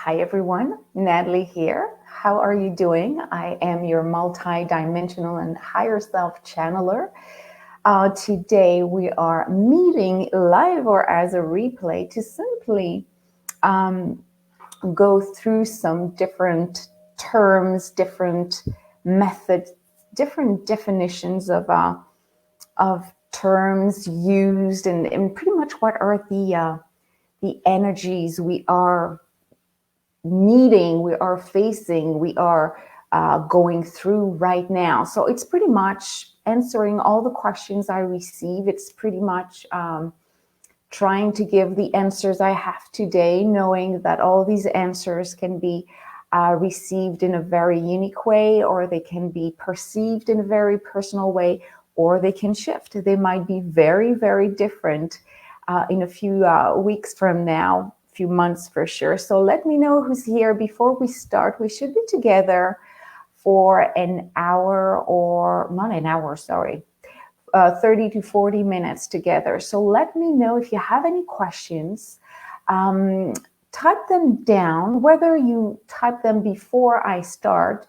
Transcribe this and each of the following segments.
Hi everyone, Natalie here. How are you doing? I am your multi-dimensional and higher self channeler. Today we are meeting live or as a replay to simply go through some different terms, different methods, different definitions of terms used, and pretty much what are the energies we are meeting, we are facing, we are going through right now. So it's pretty much answering all the questions I receive. It's pretty much trying to give the answers I have today, knowing that all these answers can be received in a very unique way, or they can be perceived in a very personal way, or they can shift. They might be very, very different in a few weeks from now, few months for sure. So let me know who's here before we start. We should be together for an hour, or not an hour, sorry, 30 to 40 minutes together. So let me know if you have any questions. Type them down, whether you type them before I start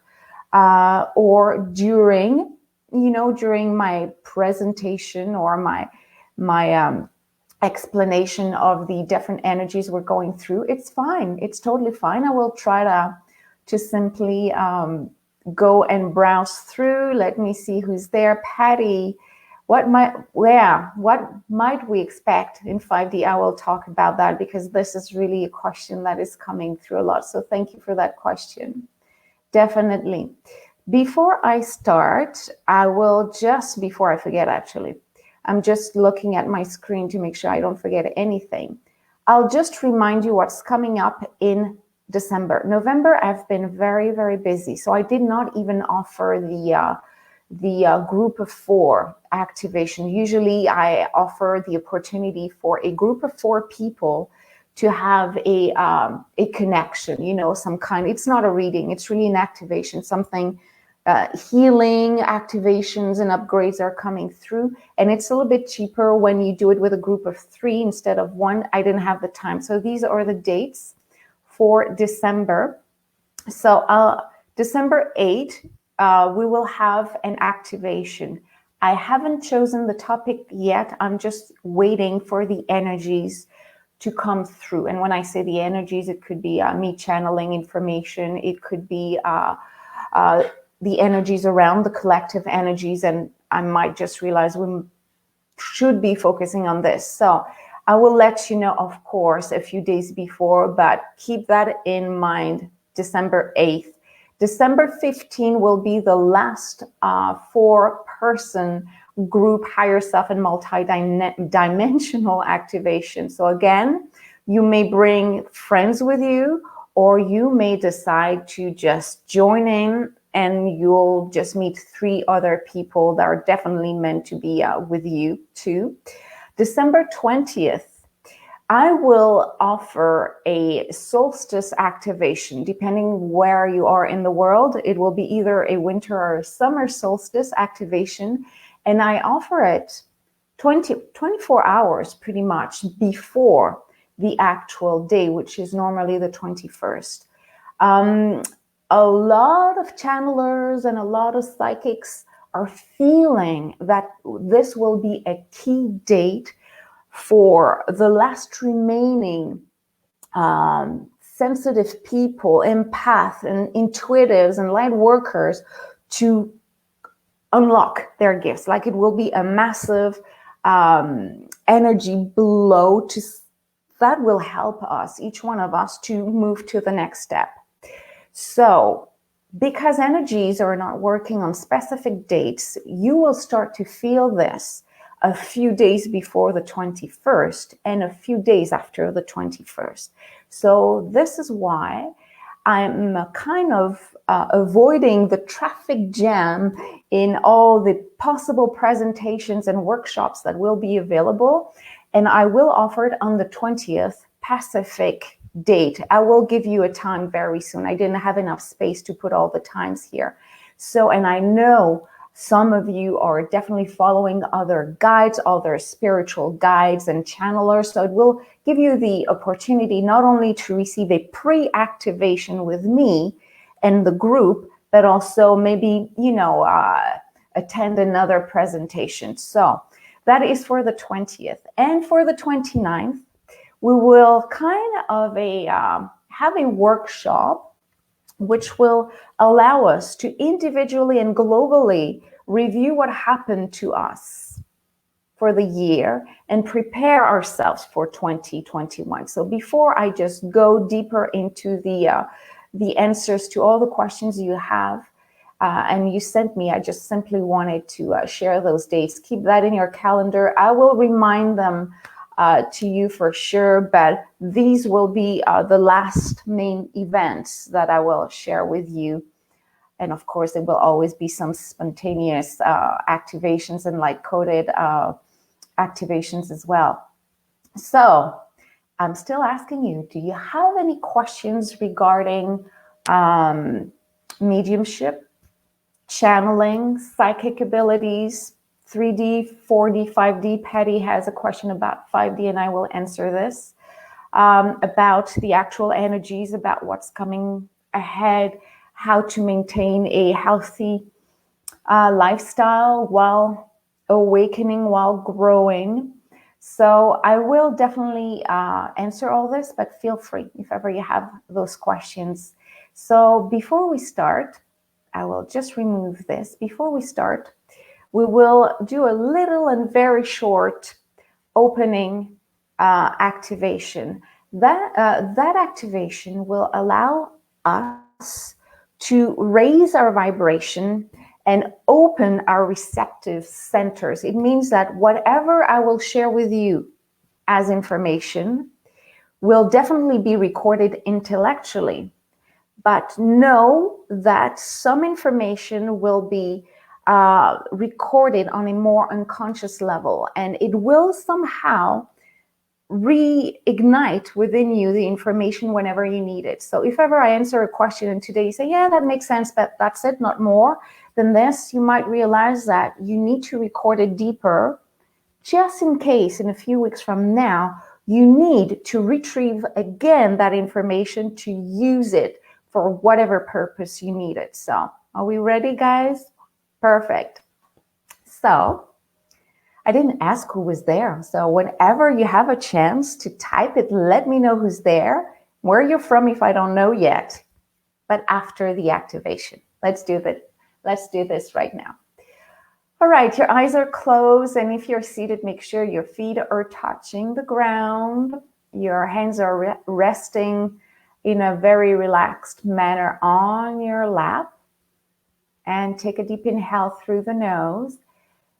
or during, during my presentation or my explanation of the different energies we're going through. It's fine. It's totally fine. I will try to simply go and browse through. Let me see who's there. Patty, what might we expect in 5D? I will talk about that because this is really a question that is coming through a lot. So thank you for that question. Definitely. Before I start, before I forget actually, I'm just looking at my screen to make sure I don't forget anything. I'll just remind you what's coming up in December. November, I've been very, very busy. So I did not even offer the group of 4 activation. Usually I offer the opportunity for a group of 4 people to have a connection, some kind. It's not a reading, it's really an activation, something. Healing activations and upgrades are coming through, and it's a little bit cheaper when you do it with a group of 3 instead of 1. I didn't have the time, so these are the dates for December. So December 8th, we will have an activation. I haven't chosen the topic yet. I'm just waiting for the energies to come through. And when I say the energies, it could be me channeling information. It could be the energies around, the collective energies, and I might just realize we should be focusing on this. So I will let you know, of course, a few days before, but keep that in mind. December 8th. December 15th will be the last 4-person group higher self and multi-dimensional activation. So again, you may bring friends with you, or you may decide to just join in, and you'll just meet 3 other people that are definitely meant to be with you too. December 20th, I will offer a solstice activation. Depending where you are in the world, it will be either a winter or a summer solstice activation. And I offer it 24 hours pretty much before the actual day, which is normally the 21st. A lot of channelers and a lot of psychics are feeling that this will be a key date for the last remaining sensitive people, empath and intuitives and light workers to unlock their gifts. Like it will be a massive energy blow that will help us, each one of us, to move to the next step. So because energies are not working on specific dates, you will start to feel this a few days before the 21st and a few days after the 21st. So this is why I'm kind of avoiding the traffic jam in all the possible presentations and workshops that will be available. And I will offer it on the 20th Pacific date. I will give you a time very soon. I didn't have enough space to put all the times here. So, and I know Some of you are definitely following other guides, other spiritual guides and channelers. So it will give you the opportunity not only to receive a pre-activation with me and the group, but also maybe, attend another presentation. So that is for the 20th. And for the 29th, we will kind of have a workshop which will allow us to individually and globally review what happened to us for the year and prepare ourselves for 2021. So before I just go deeper into the answers to all the questions you have, and you sent me, I just simply wanted to share those dates. Keep that in your calendar. I will remind them to you for sure, but these will be the last main events that I will share with you. And of course, there will always be some spontaneous activations and light-coded activations as well. So I'm still asking you, do you have any questions regarding mediumship, channeling, psychic abilities, 3D, 4D, 5D? Patty has a question about 5D, and I will answer this. About the actual energies, about what's coming ahead, how to maintain a healthy lifestyle while awakening, while growing. So I will definitely answer all this, but feel free if ever you have those questions. So before we start, I will just remove this. Before we start, we will do a little and very short opening activation. That activation will allow us to raise our vibration and open our receptive centers. It means that whatever I will share with you as information will definitely be recorded intellectually, but know that some information will be recorded on a more unconscious level, and it will somehow reignite within you the information whenever you need it. So if ever I answer a question and today you say, yeah, that makes sense, but that's it, not more, then this, you might realize that you need to record it deeper, just in case in a few weeks from now, you need to retrieve again that information to use it for whatever purpose you need it. So are we ready, guys? Perfect. So I didn't ask who was there. So whenever you have a chance to type it, let me know who's there, where you're from if I don't know yet, but after the activation. Let's do that. Let's do this right now. All right, your eyes are closed, and if you're seated, make sure your feet are touching the ground. Your hands are resting in a very relaxed manner on your lap. And take a deep inhale through the nose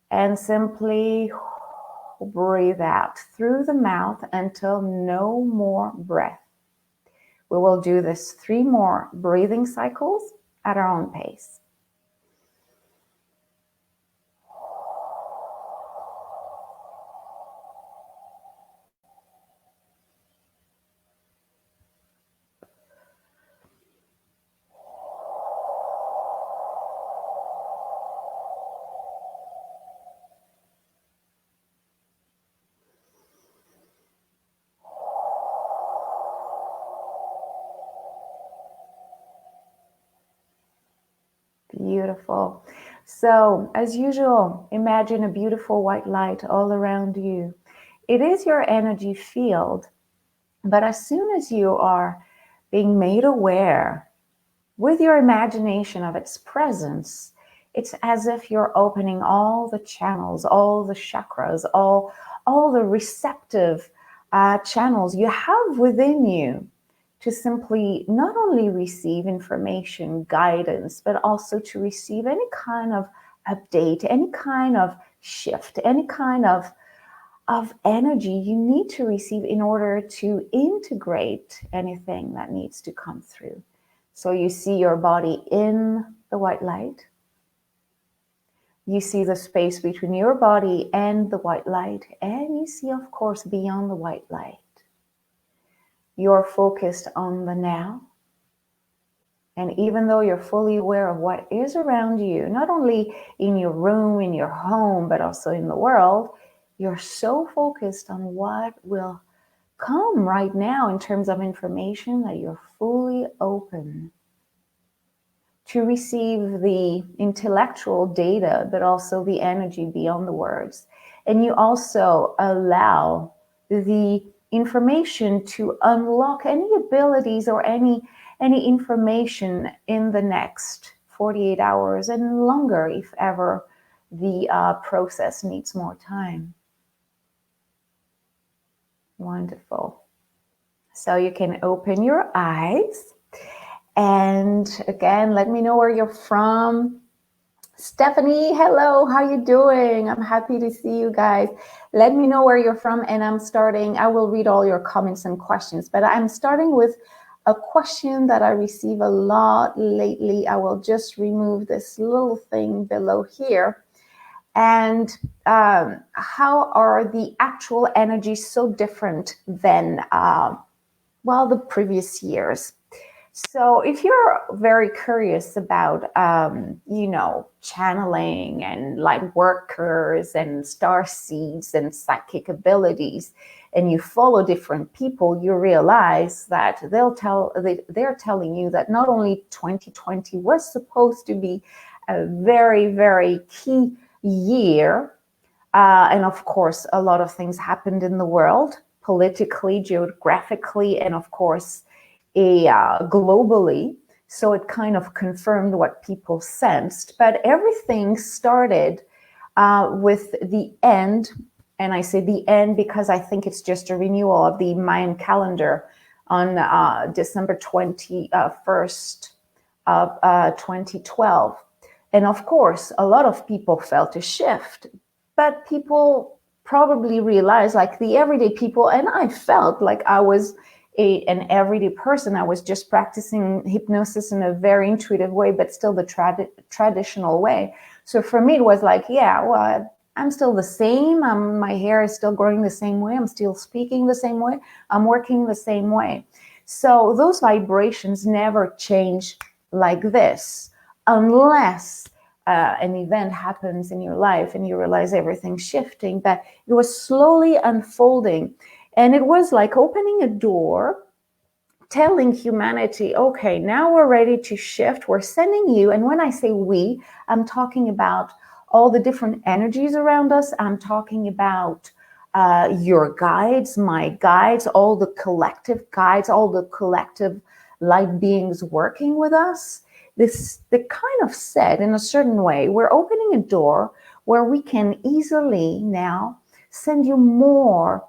and simply breathe out through the mouth until no more breath. We will do this 3 more breathing cycles at our own pace. Beautiful. So, as usual, imagine a beautiful white light all around you. It is your energy field, but as soon as you are being made aware with your imagination of its presence, it's as if you're opening all the channels, all the chakras, all the receptive channels you have within you, to simply not only receive information, guidance, but also to receive any kind of update, any kind of shift, any kind of energy you need to receive in order to integrate anything that needs to come through. So you see your body in the white light. You see the space between your body and the white light, and you see, of course, beyond the white light. You're focused on the now. And even though you're fully aware of what is around you, not only in your room, in your home, but also in the world, you're so focused on what will come right now in terms of information that you're fully open to receive the intellectual data, but also the energy beyond the words. And you also allow the information to unlock any abilities or any information in the next 48 hours and longer if ever the process needs more time. Wonderful. So you can open your eyes. And again, let me know where you're from. Stephanie, hello, how you doing? I'm happy to see you guys. Let me know where you're from, and I will read all your comments and questions, but I'm starting with a question that I receive a lot lately. I will just remove this little thing below here. And how are the actual energies so different than, the previous years? So if you're very curious about, channeling and light workers and star seeds and psychic abilities, and you follow different people, you realize that they're telling you that not only 2020 was supposed to be a very, very key year, and of course, a lot of things happened in the world, politically, geographically, and of course, globally. So it kind of confirmed what people sensed. But everything started with the end. And I say the end because I think it's just a renewal of the Mayan calendar on December 21st of 2012. And of course, a lot of people felt a shift. But people probably realized, like the everyday people, and I felt like I was an everyday person. I was just practicing hypnosis in a very intuitive way, but still the traditional way. So for me, it was like, I'm still the same. My hair is still growing the same way. I'm still speaking the same way. I'm working the same way. So those vibrations never change like this unless an event happens in your life and you realize everything's shifting. But it was slowly unfolding. And it was like opening a door, telling humanity, okay, now we're ready to shift. We're sending you. And when I say we, I'm talking about all the different energies around us. I'm talking about your guides, my guides, all the collective guides, all the collective light beings working with us. They kind of said in a certain way, we're opening a door where we can easily now send you more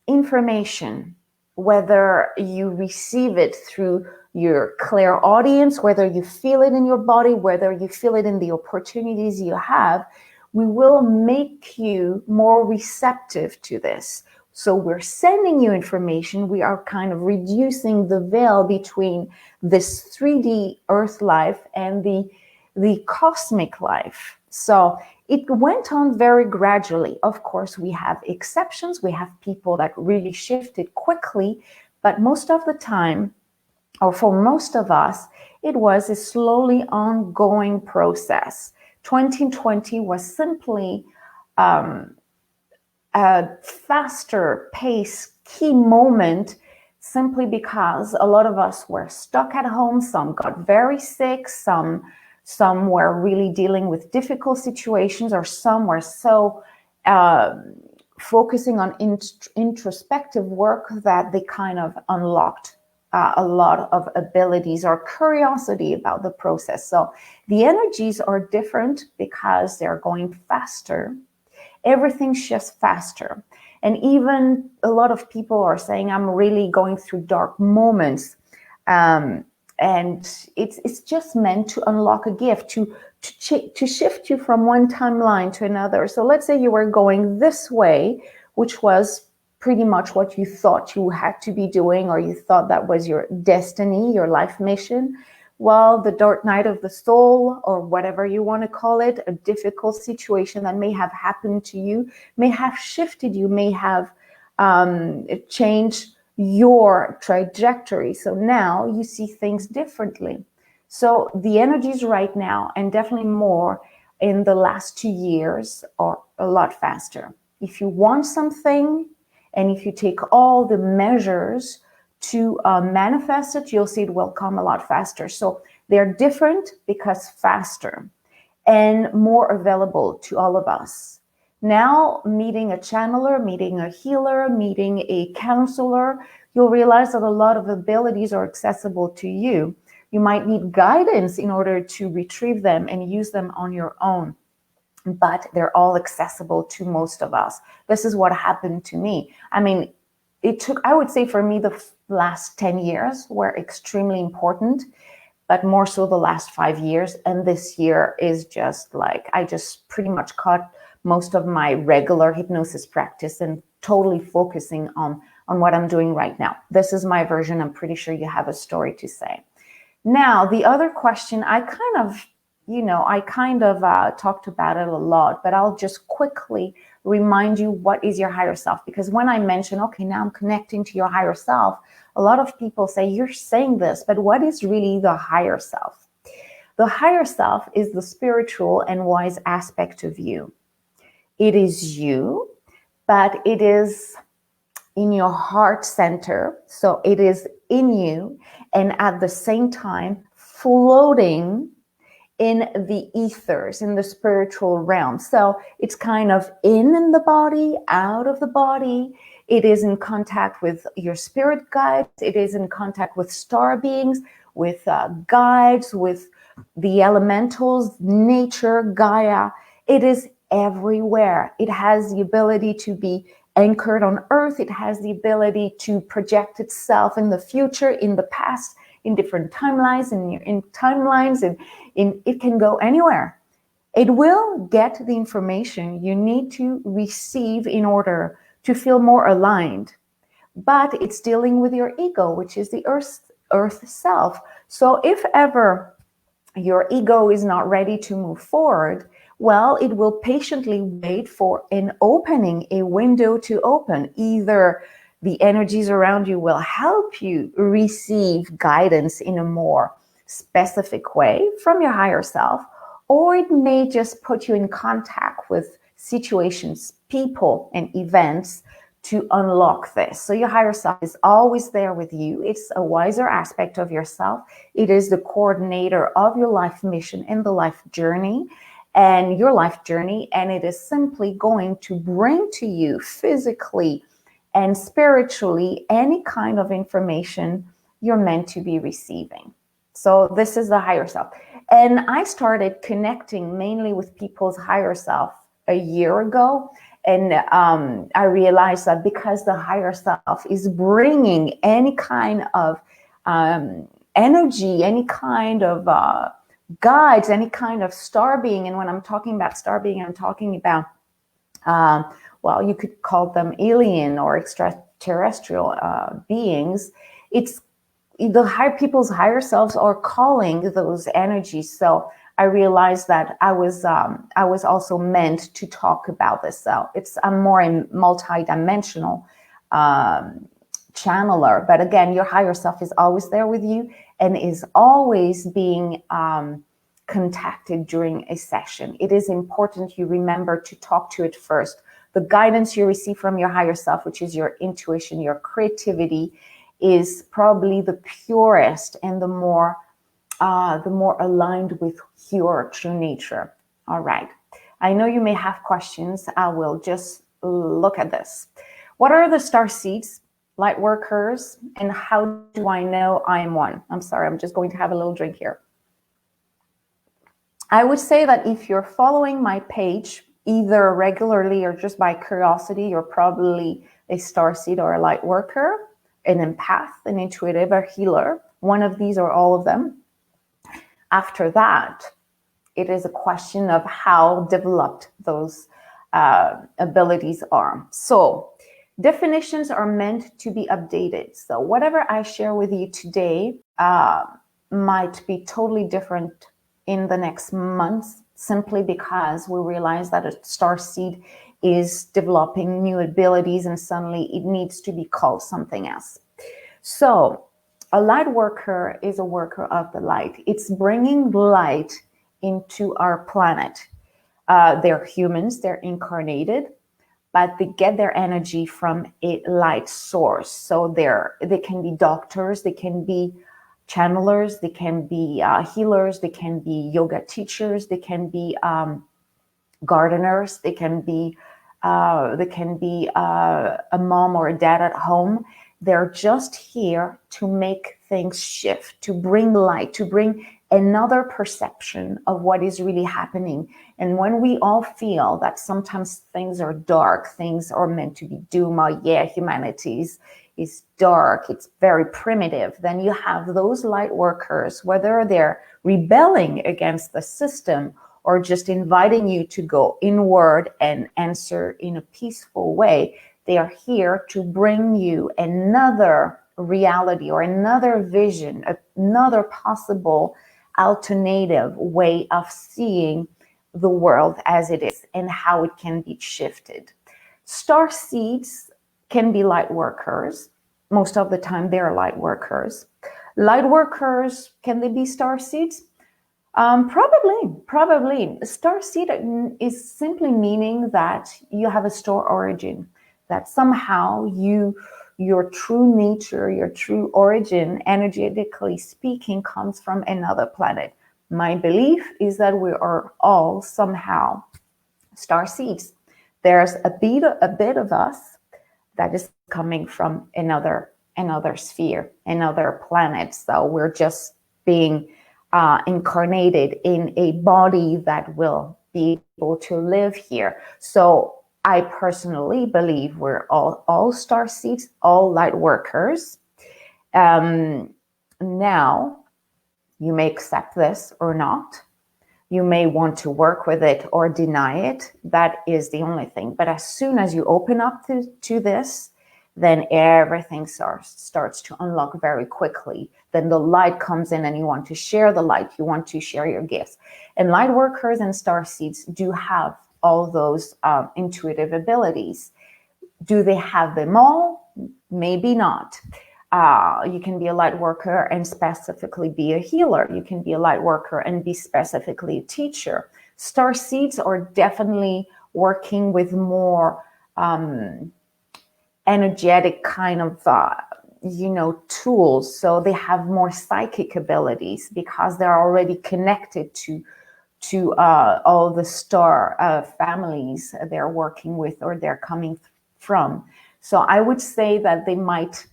information, whether you receive it through your clairaudience, whether you feel it in your body, whether you feel it in the opportunities you have. We will make you more receptive to this. So we're sending you information. We are kind of reducing the veil between this 3D earth life and the cosmic life. So it went on very gradually. Of course, we have exceptions. We have people that really shifted quickly, but most of the time, or for most of us, it was a slowly ongoing process. 2020 was simply a faster pace key moment, simply because a lot of us were stuck at home. Some got very sick, some were really dealing with difficult situations, or some were so focusing on introspective work that they kind of unlocked a lot of abilities or curiosity about the process. So the energies are different because they're going faster. Everything shifts faster. And even a lot of people are saying, I'm really going through dark moments. And it's just meant to unlock a gift, to shift you from one timeline to another. So let's say you were going this way, which was pretty much what you thought you had to be doing, or you thought that was your destiny, your life mission. Well, the dark night of the soul, or whatever you want to call it, a difficult situation that may have happened to you, may have shifted you, may have changed your trajectory. So now you see things differently. So the energies right now, and definitely more in the last 2 years, are a lot faster. If you want something, and if you take all the measures to manifest it, you'll see it will come a lot faster. So they're different because faster and more available to all of us. Now, meeting a channeler, meeting a healer, meeting a counselor, you'll realize that a lot of abilities are accessible to you. You might need guidance in order to retrieve them and use them on your own, but they're all accessible to most of us. This is what happened to me. I mean, it took, I would say for me, the last 10 years were extremely important, but more so the last 5 years. And this year is just like, I just pretty much caught most of my regular hypnosis practice and totally focusing on what I'm doing right now. This is my version. I'm pretty sure you have a story to say. Now, the other question, I kind of talked about it a lot, but I'll just quickly remind you, what is your higher self? Because when I mention, okay, now I'm connecting to your higher self, a lot of people say, you're saying this, but what is really the higher self? The higher self is the spiritual and wise aspect of you. It is you, but it is in your heart center. So it is in you, and at the same time floating in the ethers, in the spiritual realm. So it's kind of in the body, out of the body. It is in contact with your spirit guides. It is in contact with star beings, with guides, with the elementals, nature, Gaia. It is everywhere. It has the ability to be anchored on earth. It has the ability to project itself in the future, in the past, in different timelines, and it can go anywhere. It will get the information you need to receive in order to feel more aligned. But it's dealing with your ego, which is the earth self. So if ever your ego is not ready to move forward, well, it will patiently wait for an opening, a window to open. Either the energies around you will help you receive guidance in a more specific way from your higher self, or it may just put you in contact with situations, people, and events to unlock this. So your higher self is always there with you. It's a wiser aspect of yourself. It is the coordinator of your life mission and the life journey and your life journey. And it is simply going to bring to you physically and spiritually any kind of information you're meant to be receiving. So this is the higher self. And I started connecting mainly with people's higher self a year ago. And I realized that because the higher self is bringing any kind of energy, any kind of guides, any kind of star being. And when I'm talking about star being, I'm talking about, well, you could call them alien or extraterrestrial beings. It's the people's higher selves are calling those energies. So I realized that I was also meant to talk about this. So I'm more a multi-dimensional channeler. But again, your higher self is always there with you and is always being contacted during a session. It is important you remember to talk to it first. The guidance you receive from your higher self, which is your intuition, your creativity, is probably the purest and the more aligned with your true nature. All right. I know you may have questions. I will just look at this. What are the star seeds, light workers, and how do I know I am one? I'm sorry, I'm just going to have a little drink here. I would say that if you're following my page, either regularly or just by curiosity, you're probably a star seed or a light worker, an empath, an intuitive, or healer, one of these or all of them. After that, it is a question of how developed those abilities are. So definitions are meant to be updated. So whatever I share with you today might be totally different in the next months, simply because we realize that a star seed is developing new abilities and suddenly it needs to be called something else. So a light worker is a worker of the light. It's bringing light into our planet. They're humans, they're incarnated, but they get their energy from a light source. So they can be doctors, they can be channelers, they can be healers, they can be yoga teachers, they can be gardeners, they can be a mom or a dad at home. They're just here to make things shift, to bring light, to bring another perception of what is really happening. And when we all feel that sometimes things are dark, things are meant to be doom, oh yeah, humanity is dark, it's very primitive, then you have those light workers, whether they're rebelling against the system or just inviting you to go inward and answer in a peaceful way. They are here to bring you another reality or another vision, another possible alternative way of seeing the world as it is and how it can be shifted. Star seeds can be light workers. Most of the time, they're light workers. Light workers, can they be star seeds? Probably. Star seed is simply meaning that you have a star origin, that somehow your true nature, your true origin, energetically speaking, comes from another planet. My belief is that we are all somehow star seeds. There's a bit of us that is coming from another sphere, another planet. So we're just being incarnated in a body that will be able to live here. So I personally believe we're all star seeds, all light workers. Now, you may accept this or not. You may want to work with it or deny it. That is the only thing. But as soon as you open up to this, then everything starts to unlock very quickly. Then the light comes in and you want to share the light. You want to share your gifts. And light workers and star seeds do have all those intuitive abilities. Do they have them all? Maybe not. You can be a light worker and specifically be a healer. You can be a light worker and be specifically a teacher. Star seeds are definitely working with more energetic kind of tools. So they have more psychic abilities because they're already connected to all the star families they're working with or they're coming from. So I would say that they might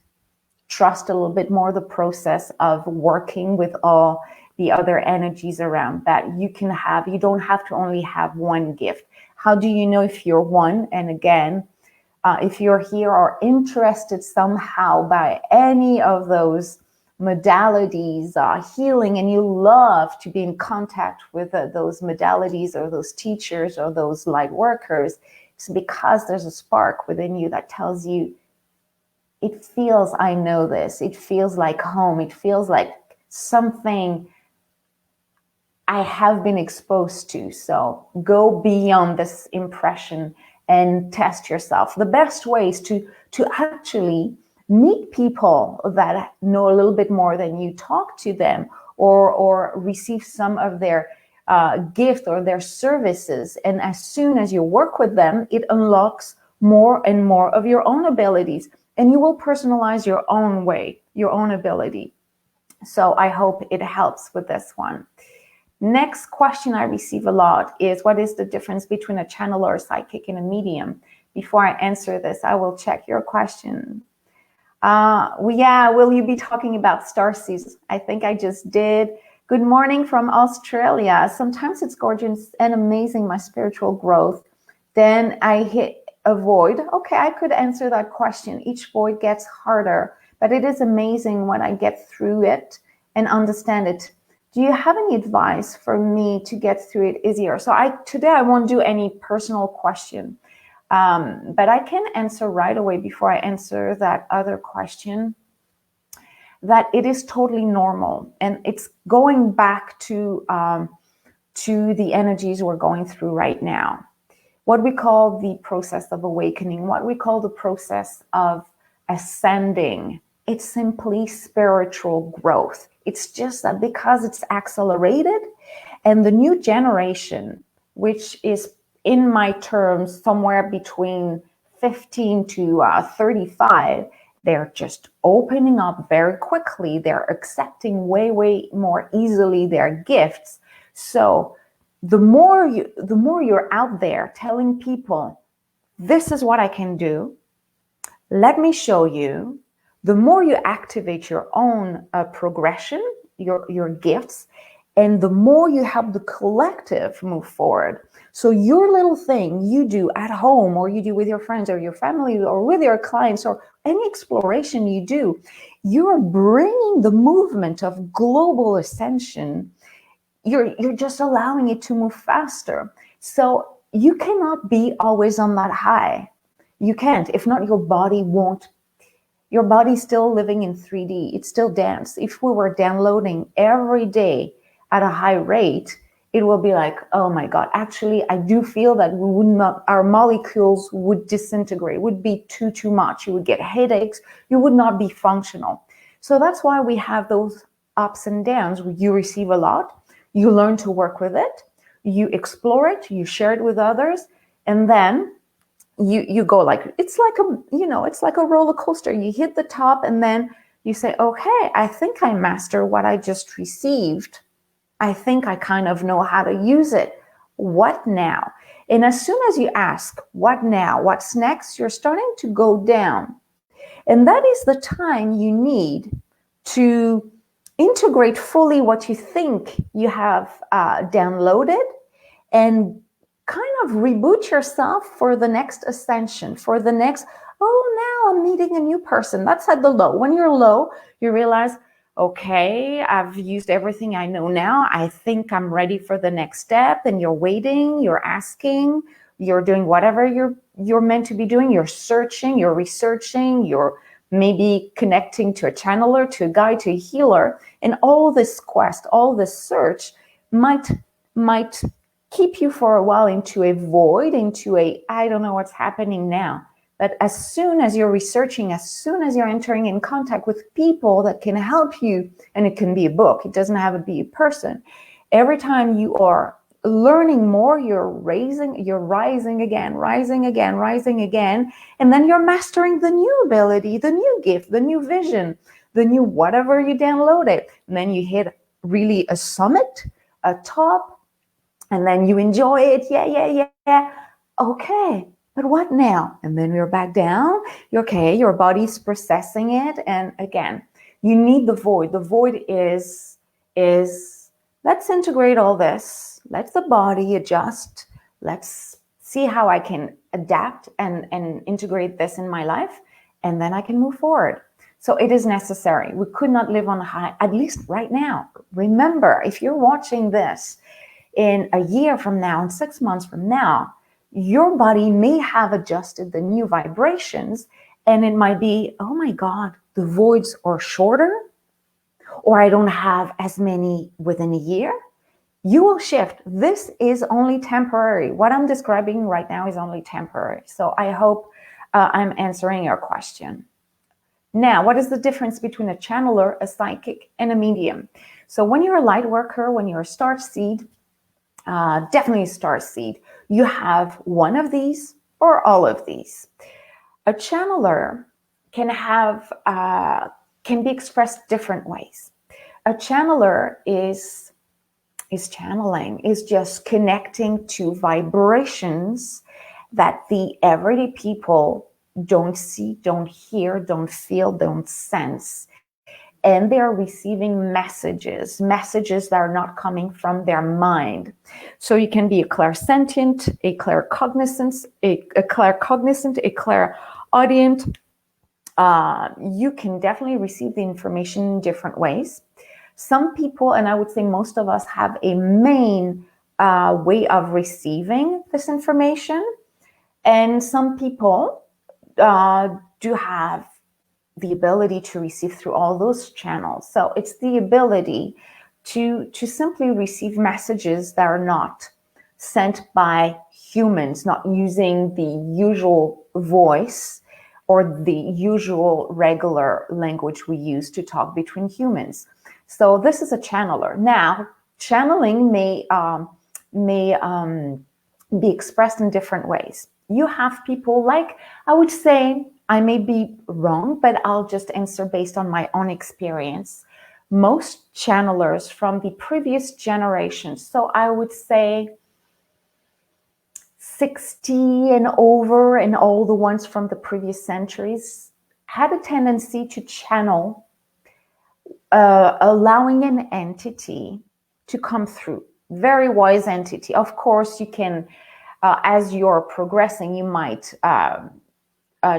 trust a little bit more the process of working with all the other energies around that you can have. You don't have to only have one gift. How do you know if you're one? And again, if you're here or interested somehow by any of those modalities, healing, and you love to be in contact with those modalities or those teachers or those light workers, it's because there's a spark within you that tells you, it feels, I know this, it feels like home, it feels like something I have been exposed to. So go beyond this impression and test yourself. The best way is to actually meet people that know a little bit more than you, talk to them or receive some of their gift or their services. And as soon as you work with them, it unlocks more and more of your own abilities. And you will personalize your own way, your own ability. So I hope it helps with this one. Next question I receive a lot is, what is the difference between a channeler, a psychic, and a medium? Before I answer this, I will check your question. Will you be talking about starseeds? I think I just did. Good morning from Australia. Sometimes it's gorgeous and amazing, my spiritual growth. Then I hit a void. Okay, I could answer that question. Each void gets harder, but it is amazing when I get through it and understand it. Do you have any advice for me to get through it easier? So today I won't do any personal question, but I can answer right away before I answer that other question, that it is totally normal. And it's going back to the energies we're going through right now. What we call the process of awakening, what we call the process of ascending it's simply spiritual growth. It's just that because it's accelerated, and the new generation, which is in my terms somewhere between 15 to 35, they're just opening up very quickly. They're accepting way, way more easily their gifts. So the more you're out there telling people, this is what I can do, let me show you, the more you activate your own progression, your gifts, and the more you help the collective move forward. So your little thing you do at home, or you do with your friends or your family or with your clients, or any exploration you do, you're bringing the movement of global ascension. You're just allowing it to move faster. So you cannot be always on that high. You can't. If not, your body won't. Your body's still living in 3D. It's still dense. If we were downloading every day at a high rate, it will be like, oh my God, actually, I do feel that we would not, our molecules would disintegrate, would be too much. You would get headaches. You would not be functional. So that's why we have those ups and downs. You receive a lot. You learn to work with it. You explore it. You share it with others. And then you go like, it's like a roller coaster. You hit the top and then you say, okay, I think I master what I just received. I think I kind of know how to use it. What now? And as soon as you ask, what now? What's next? You're starting to go down. And that is the time you need to integrate fully what you think you have downloaded, and kind of reboot yourself for the next ascension, for the next, oh, now I'm meeting a new person. That's at the low. When you're low, you realize, okay, I've used everything I know now. I think I'm ready for the next step. And you're waiting, you're asking, you're doing whatever you're meant to be doing. You're searching, you're researching, you're maybe connecting to a channeler, to a guide, to a healer. And all this quest, all this search might keep you for a while into a void, into a, I don't know what's happening now. But as soon as you're researching, as soon as you're entering in contact with people that can help you, and it can be a book, it doesn't have to be a person. Every time you are learning more, you're rising again. And then you're mastering the new ability, the new gift, the new vision, the new whatever you downloaded. And then you hit really a summit, a top, and then you enjoy it. Yeah. Okay, but what now? And then you're back down. Okay, your body's processing it. And again, you need the void. The void is let's integrate all this. Let the body adjust. Let's see how I can adapt and integrate this in my life. And then I can move forward. So it is necessary. We could not live on a high, at least right now. Remember, if you're watching this in a year from now, in 6 months from now, your body may have adjusted the new vibrations, and it might be, oh my God, the voids are shorter, or I don't have as many within a year. You will shift. This is only temporary. What I'm describing right now is only temporary. So I hope I'm answering your question. Now, what is the difference between a channeler, a psychic, and a medium? So when you're a light worker, when you're a star seed, definitely a star seed, you have one of these or all of these. A channeler can be expressed different ways. A channeler is channeling, is just connecting to vibrations that the everyday people don't see, don't hear, don't feel, don't sense. And they are receiving messages that are not coming from their mind. So you can be a clairsentient, a claircognizant, a clairaudient. You can definitely receive the information in different ways. Some people, and I would say most of us, have a main way of receiving this information. And some people do have the ability to receive through all those channels. So it's the ability to simply receive messages that are not sent by humans, not using the usual voice or the usual regular language we use to talk between humans. So this is a channeler. Now, channeling may be expressed in different ways. You have people like, I would say, I may be wrong, but I'll just answer based on my own experience. Most channelers from the previous generations, so I would say 60 and over, and all the ones from the previous centuries, had a tendency to channel, allowing an entity to come through. Very wise entity. Of course, you can, as you're progressing, you might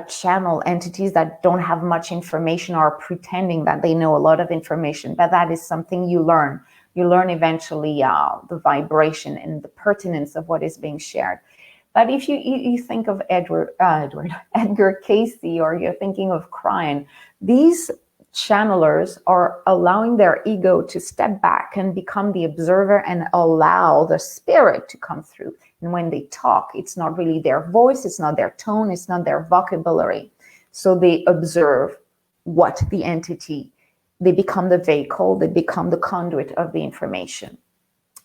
channel entities that don't have much information or pretending that they know a lot of information, but that is something you learn. You learn eventually the vibration and the pertinence of what is being shared. But if you think of Edgar Casey, or you're thinking of Cryan, these channelers are allowing their ego to step back and become the observer and allow the spirit to come through. And when they talk, it's not really their voice, it's not their tone, it's not their vocabulary. So they observe what the entity, they become the vehicle, they become the conduit of the information.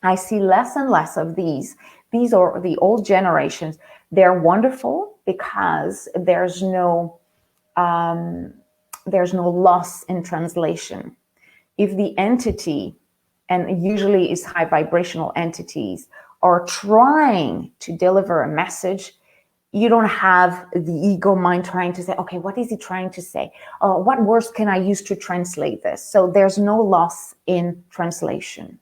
I see less and less of these. These are the old generations. They're wonderful because there's no loss in translation. If the entity, and usually is high vibrational entities, are trying to deliver a message, you don't have the ego mind trying to say, okay, what is he trying to say? What words can I use to translate this? So there's no loss in translation.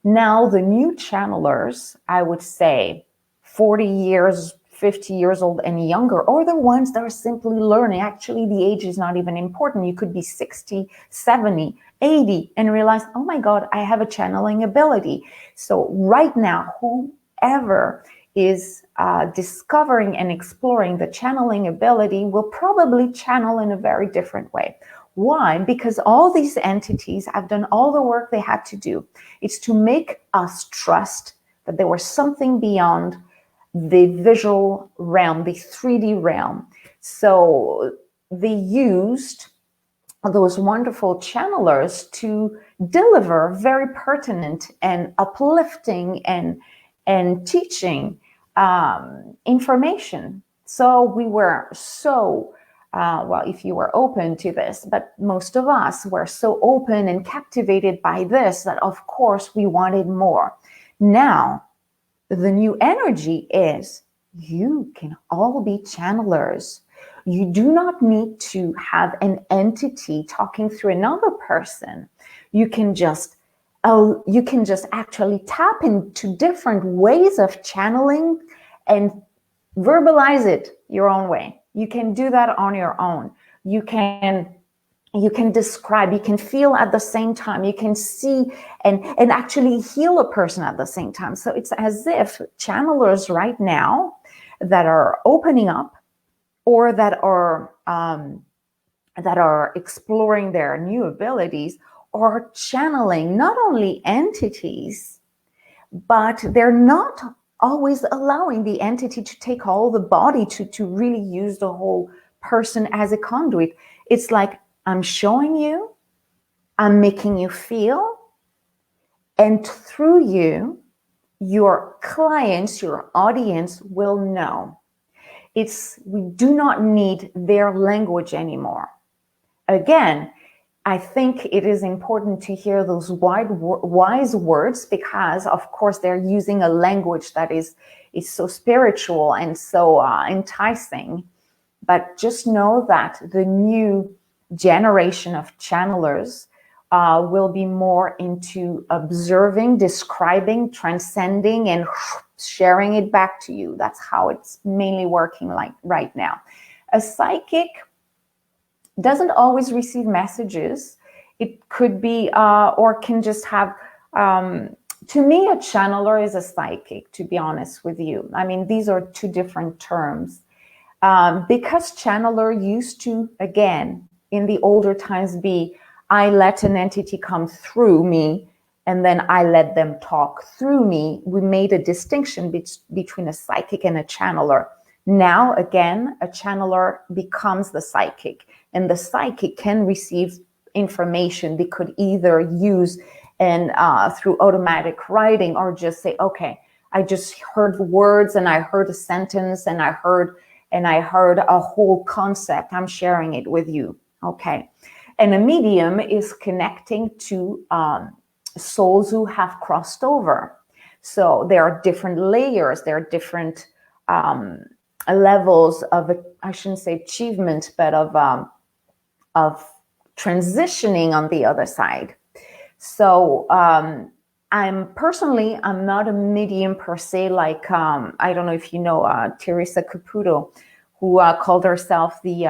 Now, the new channelers, I would say 40 years, 50 years old and younger, or the ones that are simply learning. Actually, the age is not even important. You could be 60, 70, 80 and realize, oh my God, I have a channeling ability. So right now, whoever is discovering and exploring the channeling ability will probably channel in a very different way. Why? Because all these entities have done all the work they had to do. It's to make us trust that there was something beyond the visual realm, the 3D realm. So they used those wonderful channelers to deliver very pertinent and uplifting and teaching information. So we were so well, if you were open to this, but most of us were so open and captivated by this that of course we wanted more. Now, the new energy is you can all be channelers. You do not need to have an entity talking through another person. You can just actually tap into different ways of channeling and verbalize it your own way. You can do that on your own. You can describe, you can feel at the same time, you can see and actually heal a person at the same time. So it's as if channelers right now that are opening up or that are exploring their new abilities are channeling not only entities, but they're not always allowing the entity to take all the body to really use the whole person as a conduit. It's like, I'm showing you, I'm making you feel, and through you, your clients, your audience will know. We do not need their language anymore. Again, I think it is important to hear those wise words because, of course, they're using a language that is so spiritual and so enticing. But just know that the new generation of channelers will be more into observing, describing, transcending, and sharing it back to you. That's how it's mainly working like right now. A psychic doesn't always receive messages. It could be or can just have, to me, a channeler is a psychic, to be honest with you. I mean, these are two different terms. Because channeler used to, again, in the older times be, I let an entity come through me and then I let them talk through me. We made a distinction between a psychic and a channeler. Now, again, a channeler becomes the psychic, and the psychic can receive information they could either use and through automatic writing, or just say, okay, I just heard the words and I heard a sentence and I heard a whole concept. I'm sharing it with you. Okay. And a medium is connecting to souls who have crossed over. So there are different layers, there are different levels of, I shouldn't say achievement, but of transitioning on the other side. So I'm not a medium per se, like I don't know if you know Teresa Caputo, who called herself the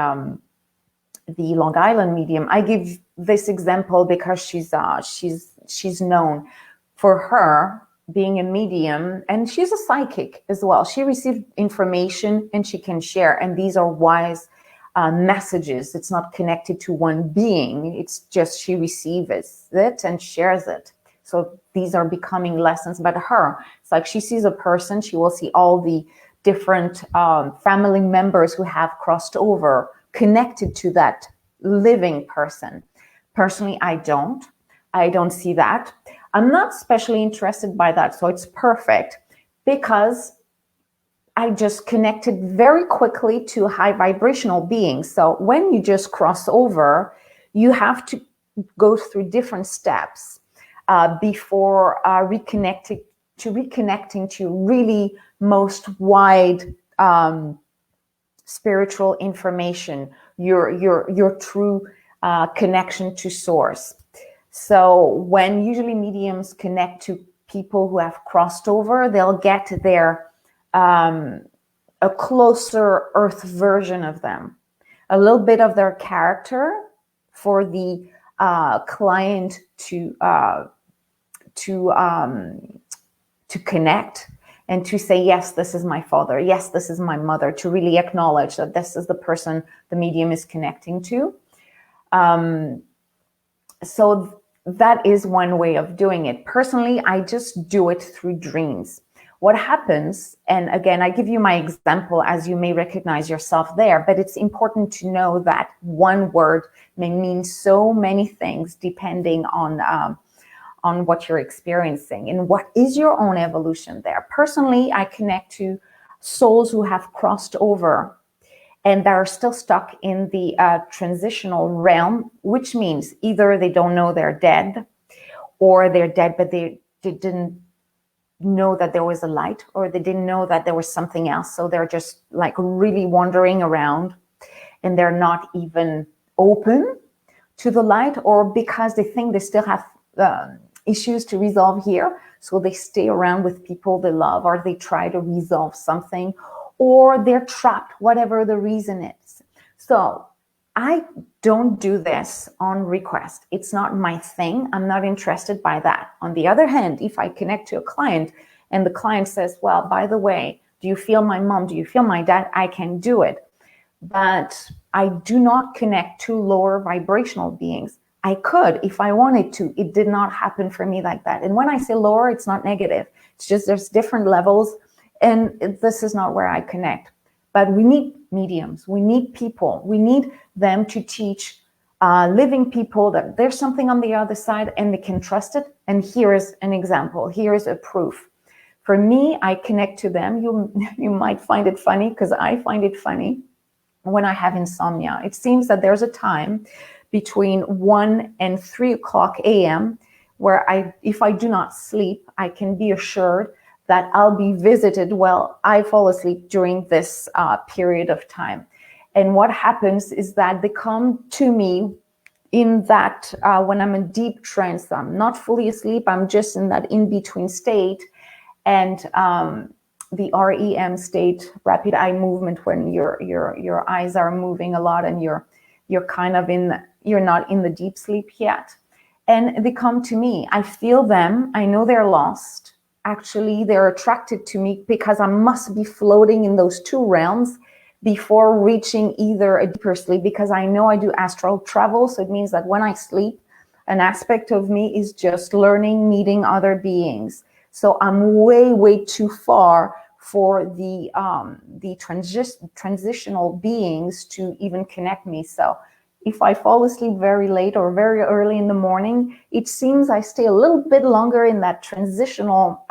Long Island medium. I give this example because she's known for her being a medium, and she's a psychic as well. She received information and she can share, and these are wise messages. It's not connected to one being. It's just she receives it and shares it. So these are becoming lessons. But her, it's like she sees a person, she will see all the different family members who have crossed over, connected to that living person. Personally, I don't see that. I'm not especially interested by that. So it's perfect because I just connected very quickly to high vibrational beings. So when you just cross over, you have to go through different steps before reconnecting to really most wide spiritual information, your true connection to source. So when usually mediums connect to people who have crossed over, they'll get their a closer earth version of them, a little bit of their character for the client to connect and to say, yes, this is my father, yes, this is my mother, to really acknowledge that this is the person the medium is connecting to. So that is one way of doing it. Personally, I just do it through dreams. What happens, and again, I give you my example as you may recognize yourself there, but it's important to know that one word may mean so many things depending on what you're experiencing and what is your own evolution there. Personally, I connect to souls who have crossed over and that are still stuck in the transitional realm, which means either they don't know they're dead, or they're dead but they didn't know that there was a light, or they didn't know that there was something else. So they're just like really wandering around and they're not even open to the light, or because they think they still have issues to resolve here. So they stay around with people they love, or they try to resolve something, or they're trapped, whatever the reason is. So I don't do this on request. It's not my thing. I'm not interested by that. On the other hand, if I connect to a client and the client says, well, by the way, do you feel my mom? Do you feel my dad? I can do it. But I do not connect to lower vibrational beings. I could if I wanted to. It did not happen for me like that. And when I say lower, it's not negative. It's just there's different levels, and this is not where I connect. But we need mediums. We need people. We need them to teach living people that there's something on the other side and they can trust it. And here is an example. Here is a proof. For me, I connect to them. You might find it funny, because I find it funny when I have insomnia. It seems that there's a time between 1 and 3 o'clock a.m. where if I do not sleep, I can be assured that I'll be visited while I fall asleep during this period of time. And what happens is that they come to me in that when I'm in deep trance. I'm not fully asleep. I'm just in that in-between state. And the REM state, rapid eye movement, when your eyes are moving a lot and you're kind of you're not in the deep sleep yet. And they come to me. I feel them. I know they're lost. Actually, they're attracted to me because I must be floating in those two realms before reaching either a deeper sleep, because I know I do astral travel. So it means that when I sleep, an aspect of me is just learning, meeting other beings. So I'm way, way too far for the transitional beings to even connect me. So if I fall asleep very late or very early in the morning, it seems I stay a little bit longer in that transitional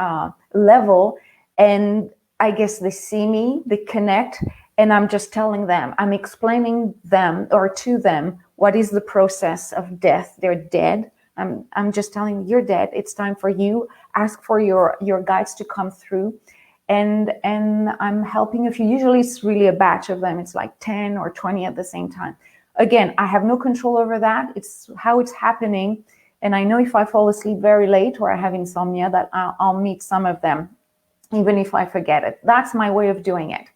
level. And I guess they see me, they connect, and I'm just telling them, I'm explaining them or to them what is the process of death. They're dead. I'm just telling them, you're dead. It's time for you. Ask for your guides to come through. And I'm helping a few. Usually it's really a batch of them. It's like 10 or 20 at the same time. Again, I have no control over that. It's how it's happening. And I know if I fall asleep very late or I have insomnia, that I'll meet some of them, even if I forget it. That's my way of doing it.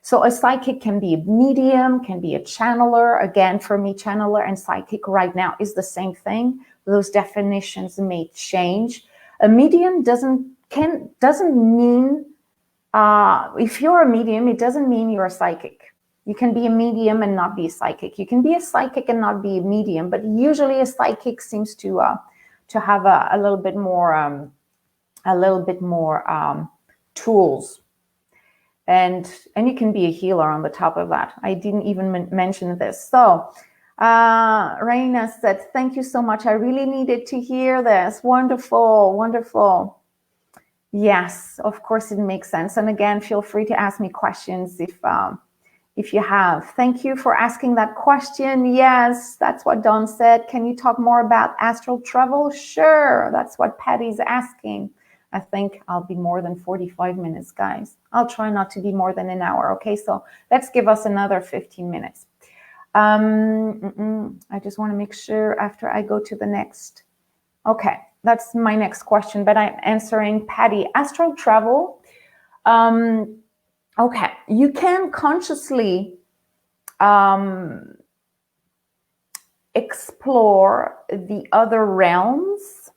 So a psychic can be a medium, can be a channeler. Again, for me, channeler and psychic right now is the same thing. Those definitions may change. A medium doesn't mean, if you're a medium, it doesn't mean you're a psychic. You can be a medium and not be a psychic. You can be a psychic and not be a medium, but usually a psychic seems to have a little bit more tools, and you can be a healer on the top of that. I didn't even mention this. So Raina said, "Thank you so much. I really needed to hear this. Wonderful, wonderful." Yes, of course it makes sense. And again, feel free to ask me questions if you have. Thank you for asking that question. Yes, that's what Dawn said. Can you talk more about astral travel? Sure, that's what Patty's asking. I think I'll be more than 45 minutes, guys. I'll try not to be more than an hour, okay? So let's give us another 15 minutes. I just want to make sure after I go to the next. Okay, that's my next question, but I'm answering Patty. Astral travel. Okay, you can consciously explore the other realms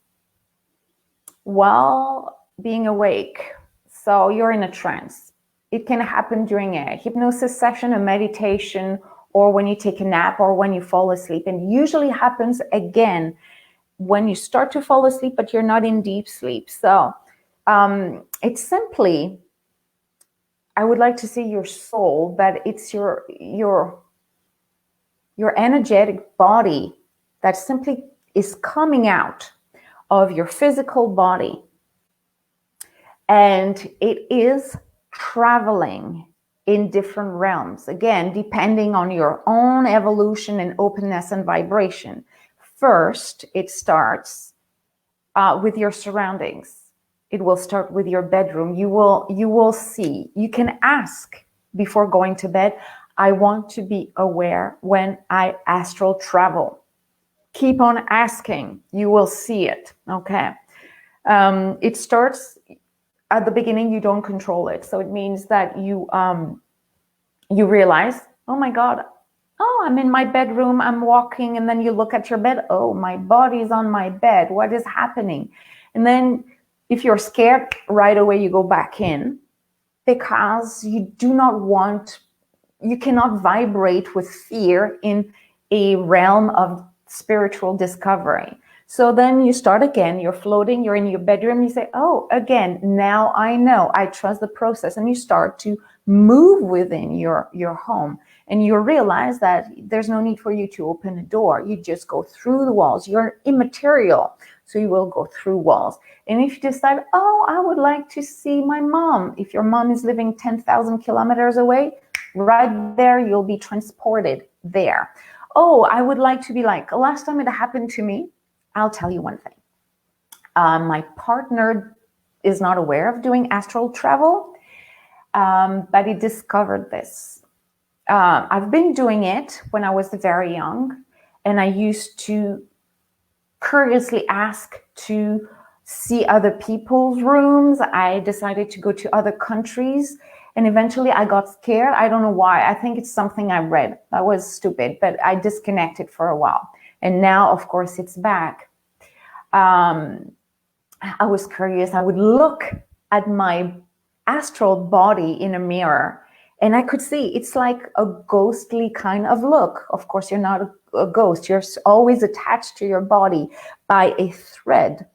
while being awake. So you're in a trance. It can happen during a hypnosis session, a meditation, or when you take a nap or when you fall asleep. And usually happens again when you start to fall asleep, but you're not in deep sleep. So it's simply, I would like to say your soul, but it's your energetic body that simply is coming out of your physical body. And it is traveling in different realms. Again, depending on your own evolution and openness and vibration. First, it starts with your surroundings. It will start with your bedroom. You will see. You can ask before going to bed, I want to be aware when I astral travel. Keep on asking. You will see it. Okay. It starts at the beginning. You don't control it. So it means that you realize, oh my God, oh, I'm in my bedroom, I'm walking, and then you look at your bed, oh, my body's on my bed, what is happening? And then if you're scared, right away you go back in, because you cannot vibrate with fear in a realm of spiritual discovery. So then you start again, you're floating, you're in your bedroom, you say, oh, again, now I know, I trust the process. And you start to move within your home. And you realize that there's no need for you to open a door. You just go through the walls. You're immaterial, so you will go through walls. And if you decide, oh, I would like to see my mom. If your mom is living 10,000 kilometers away, right there, you'll be transported there. Oh, I would like to be like, last time it happened to me, I'll tell you one thing. My partner is not aware of doing astral travel, but he discovered this. I've been doing it when I was very young, and I used to curiously ask to see other people's rooms. I decided to go to other countries, and eventually I got scared. I don't know why. I think it's something I read. That was stupid, but I disconnected for a while. And now, of course, it's back. I was curious. I would look at my astral body in a mirror, and I could see it's like a ghostly kind of look. Of course, you're not a ghost. You're always attached to your body by a thread.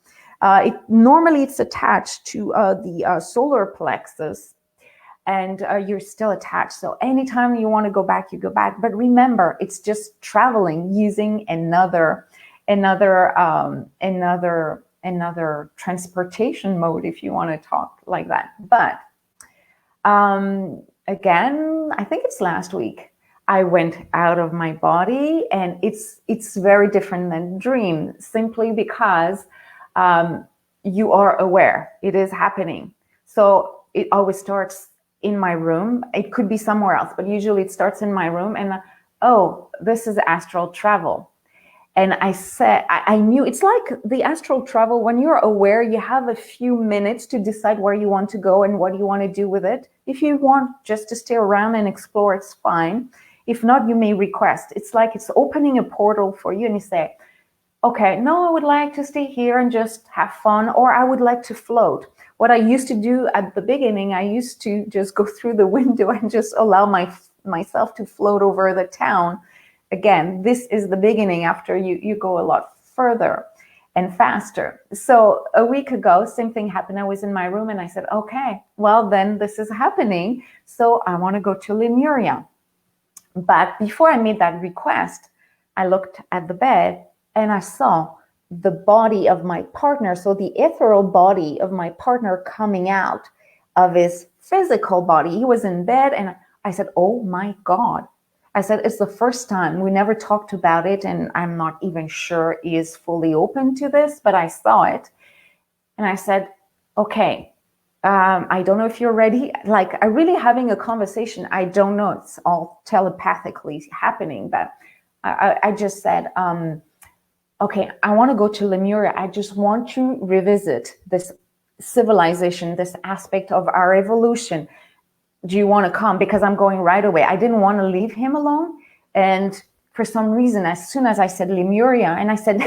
Normally, it's attached to the solar plexus. and you're still attached. So anytime you want to go back, you go back. But remember, it's just traveling using another transportation mode, if you want to talk like that. But again, I think it's last week, I went out of my body, and it's very different than dream, simply because you are aware it is happening. So it always starts in my room. It could be somewhere else, but usually it starts in my room, and oh, this is astral travel. And I said, I knew it's like the astral travel. When you're aware, you have a few minutes to decide where you want to go and what you want to do with it. If you want just to stay around and explore, it's fine. If not, you may request. It's like it's opening a portal for you, and you say, okay, no, I would like to stay here and just have fun, or I would like to float. What I used to do at the beginning, I used to just go through the window and just allow myself to float over the town. Again, this is the beginning. After you go a lot further and faster. So a week ago, same thing happened. I was in my room and I said, okay, well then this is happening. So I want to go to Lemuria. But before I made that request, I looked at the bed and I saw the body of my partner. So the ethereal body of my partner coming out of his physical body. He was in bed, and I said, oh my God. I said, it's the first time. We never talked about it, and I'm not even sure he is fully open to this, but I saw it. And I said, okay, I don't know if you're ready. Like, I'm really having a conversation. I don't know. It's all telepathically happening. But I just said, okay, I want to go to Lemuria. I just want to revisit this civilization, this aspect of our evolution. Do you want to come? Because I'm going right away. I didn't want to leave him alone. And for some reason, as soon as I said Lemuria, and I said,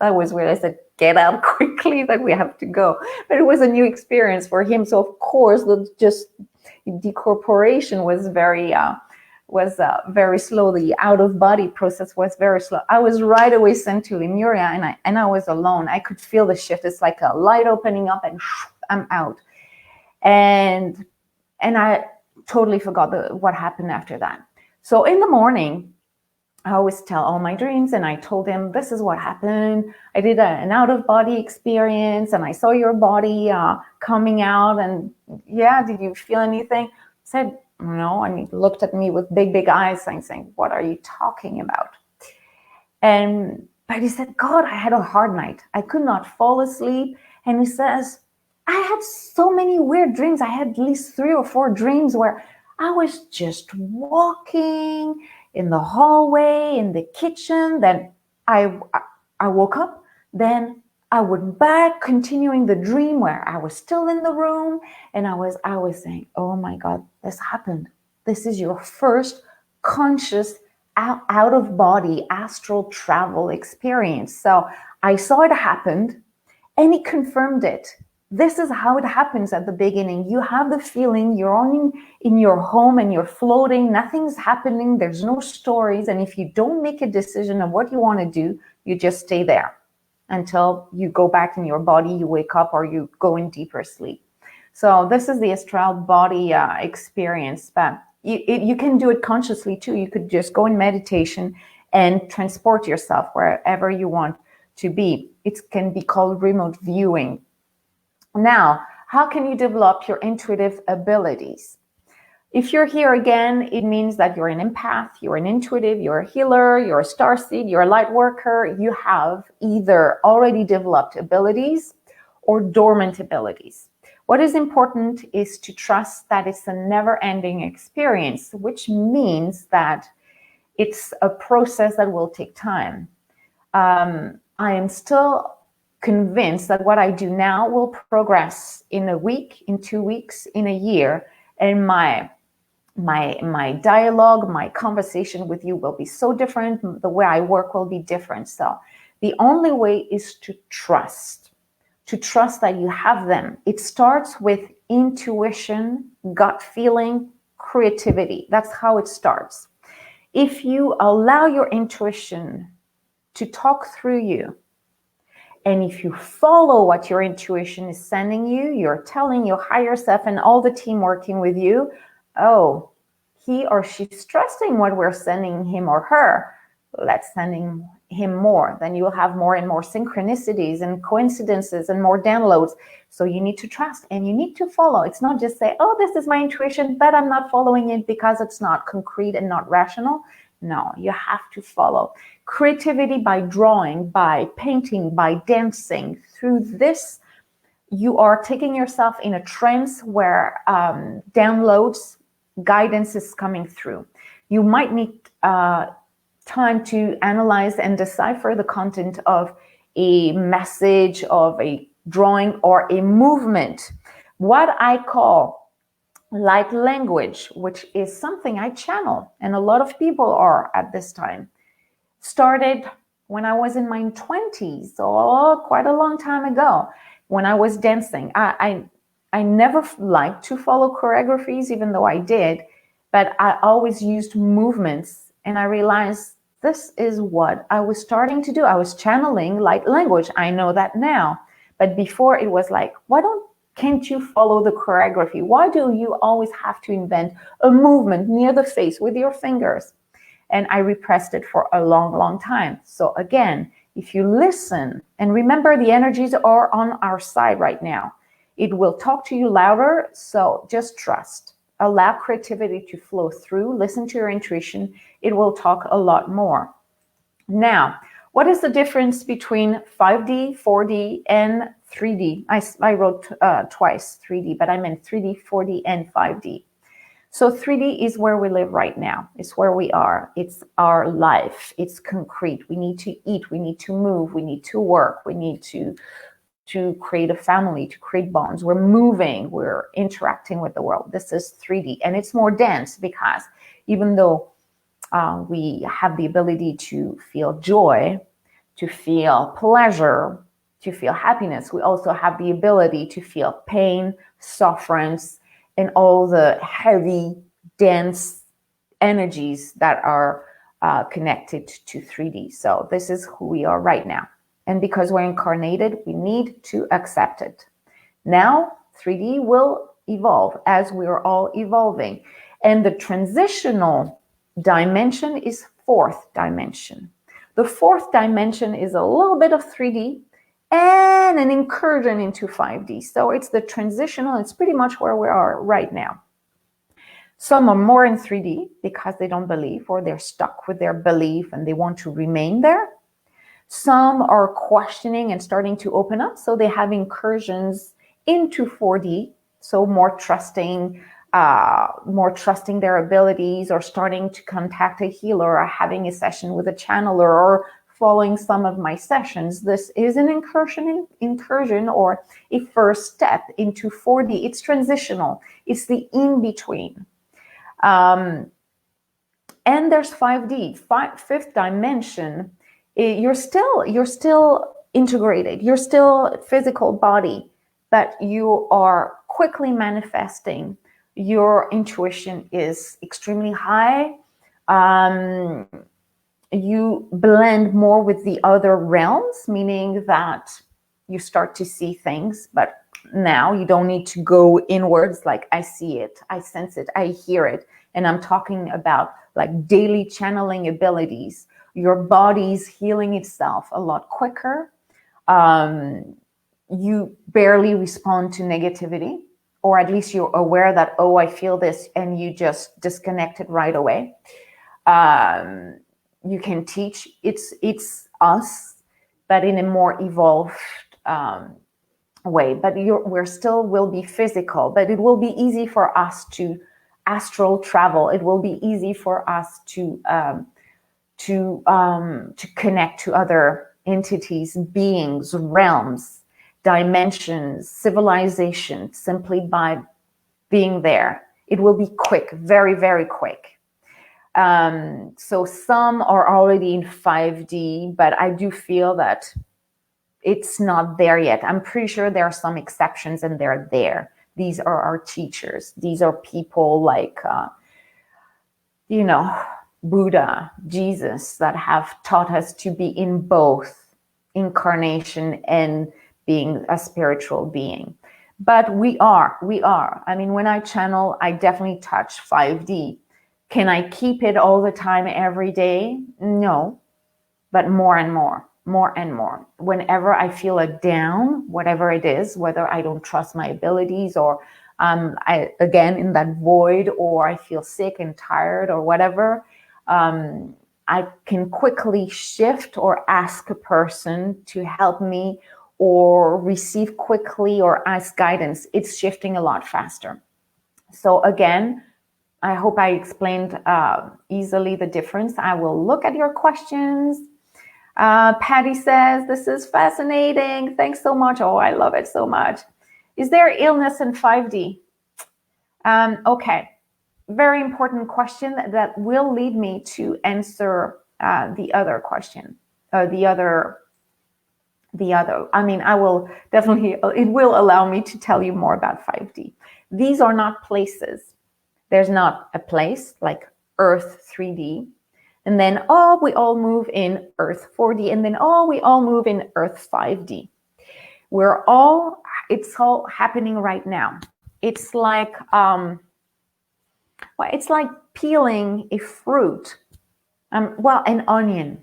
that was weird. I said, get out quickly, that we have to go. But it was a new experience for him. So of course, the decorporation was very slow. The out of body process was very slow. I was right away sent to Lemuria, and I was alone. I could feel the shift. It's like a light opening up, and I'm out. And I totally forgot what happened after that. So in the morning, I always tell all my dreams, and I told him, this is what happened. I did an out-of-body experience, and I saw your body coming out, and yeah, did you feel anything? I said, no, and he looked at me with big, big eyes and saying, what are you talking about? But he said, God, I had a hard night. I could not fall asleep. And he says, I had so many weird dreams. I had at least 3 or 4 dreams where I was just walking in the hallway, in the kitchen. Then I woke up. Then I went back, continuing the dream where I was still in the room. And I was saying, oh my God, this happened. This is your first conscious out of body astral travel experience. So I saw it happened, and he confirmed it. This is how it happens at the beginning. You have the feeling you're on in your home and you're floating. Nothing's happening. There's no stories. And if you don't make a decision of what you want to do, you just stay there until you go back in your body, you wake up, or you go in deeper sleep. So this is the astral body experience. But you can do it consciously too. You could just go in meditation and transport yourself wherever you want to be. It can be called remote viewing. Now, how can you develop your intuitive abilities? If you're here again, it means that you're an empath, you're an intuitive, you're a healer, you're a starseed, you're a light worker. You have either already developed abilities or dormant abilities. What is important is to trust that it's a never-ending experience, which means that it's a process that will take time. I am still convinced that what I do now will progress in a week, in 2 weeks, in a year, and my dialogue, my conversation with you will be so different. The way I work will be different. So the only way is to trust that you have them. It starts with intuition, gut feeling, creativity. That's how it starts. If you allow your intuition to talk through you, And if you follow what your intuition is sending you, you're telling your higher self and all the team working with you, oh, he or she's trusting what we're sending him or her. Let's send him more. Then you'll have more and more synchronicities and coincidences and more downloads. So you need to trust and you need to follow. It's not just say, oh, this is my intuition, but I'm not following it because it's not concrete and not rational. No, you have to follow. Creativity by drawing, by painting, by dancing. Through this, you are taking yourself in a trance where downloads, guidance is coming through. You might need time to analyze and decipher the content of a message, of a drawing, or a movement. What I call light language, which is something I channel, and a lot of people are at this time, started when I was in my 20s, so quite a long time ago, when I was dancing. I never liked to follow choreographies, even though I did, but I always used movements, and I realized this is what I was starting to do. I was channeling light language. I know that now, but before it was like, can't you follow the choreography? Why do you always have to invent a movement near the face with your fingers? And I repressed it for a long, long time. So again, if you listen and remember the energies are on our side right now, it will talk to you louder. So just trust. Allow creativity to flow through. Listen to your intuition. It will talk a lot more. Now, what is the difference between 5D, 4D, and 3D? I wrote twice 3D, but I meant 3D, 4D, and 5D. So 3D is where we live right now. It's where we are. It's our life. It's concrete. We need to eat. We need to move. We need to work. We need to create a family, to create bonds. We're moving. We're interacting with the world. This is 3D. And it's more dense because even though we have the ability to feel joy, to feel pleasure, to feel happiness, we also have the ability to feel pain, sufferance, and all the heavy, dense energies that are connected to 3D. So this is who we are right now. And because we're incarnated, we need to accept it. Now, 3D will evolve as we are all evolving. And the transitional dimension is 4th dimension. The 4th dimension is a little bit of 3D and an incursion into 5D. So it's the transitional, it's pretty much where we are right now. Some are more in 3D because they don't believe, or they're stuck with their belief and they want to remain there. Some are questioning and starting to open up, so they have incursions into 4D, so more trusting their abilities, or starting to contact a healer, or having a session with a channeler, or following some of my sessions. This is an incursion or a first step into 4D. It's transitional. It's the in-between. And there's 5D, 5th dimension. You're still integrated. You're still physical body, but you are quickly manifesting. Your intuition is extremely high. You blend more with the other realms, meaning that you start to see things, but now you don't need to go inwards. Like, I see it, I sense it, I hear it. And I'm talking about like daily channeling abilities. Your body's healing itself a lot quicker. You barely respond to negativity, or at least you're aware that, oh, I feel this, and you just disconnect it right away. You can teach. It's us, but in a more evolved way. But we're still will be physical, but it will be easy for us to astral travel. It will be easy for us to connect to other entities, beings, realms, dimensions, civilization, simply by being there. It will be quick, very, very quick. So some are already in 5D, but I do feel that it's not there yet. I'm pretty sure there are some exceptions, and they're there. These are our teachers. These are people like, Buddha, Jesus, that have taught us to be in both. incarnation and being a spiritual being. But we are. I mean, when I channel, I definitely touch 5D. Can I keep it all the time, every day? No, but more and more, more and more. Whenever I feel a down, whatever it is, whether I don't trust my abilities, or I again in that void, or I feel sick and tired or whatever, I can quickly shift or ask a person to help me, or receive quickly or ask guidance. It's shifting a lot faster. So again, I hope I explained easily the difference. I will look at your questions. Patty says, this is fascinating. Thanks so much. Oh, I love it so much. Is there illness in 5D? Okay. Very important question that will lead me to answer the other question. I mean, I will definitely, it will allow me to tell you more about 5D. These are not places. There's not a place like Earth 3D. And then, oh, we all move in Earth 4D. And then, oh, we all move in Earth 5D. It's all happening right now. It's like, it's like peeling a fruit. An onion.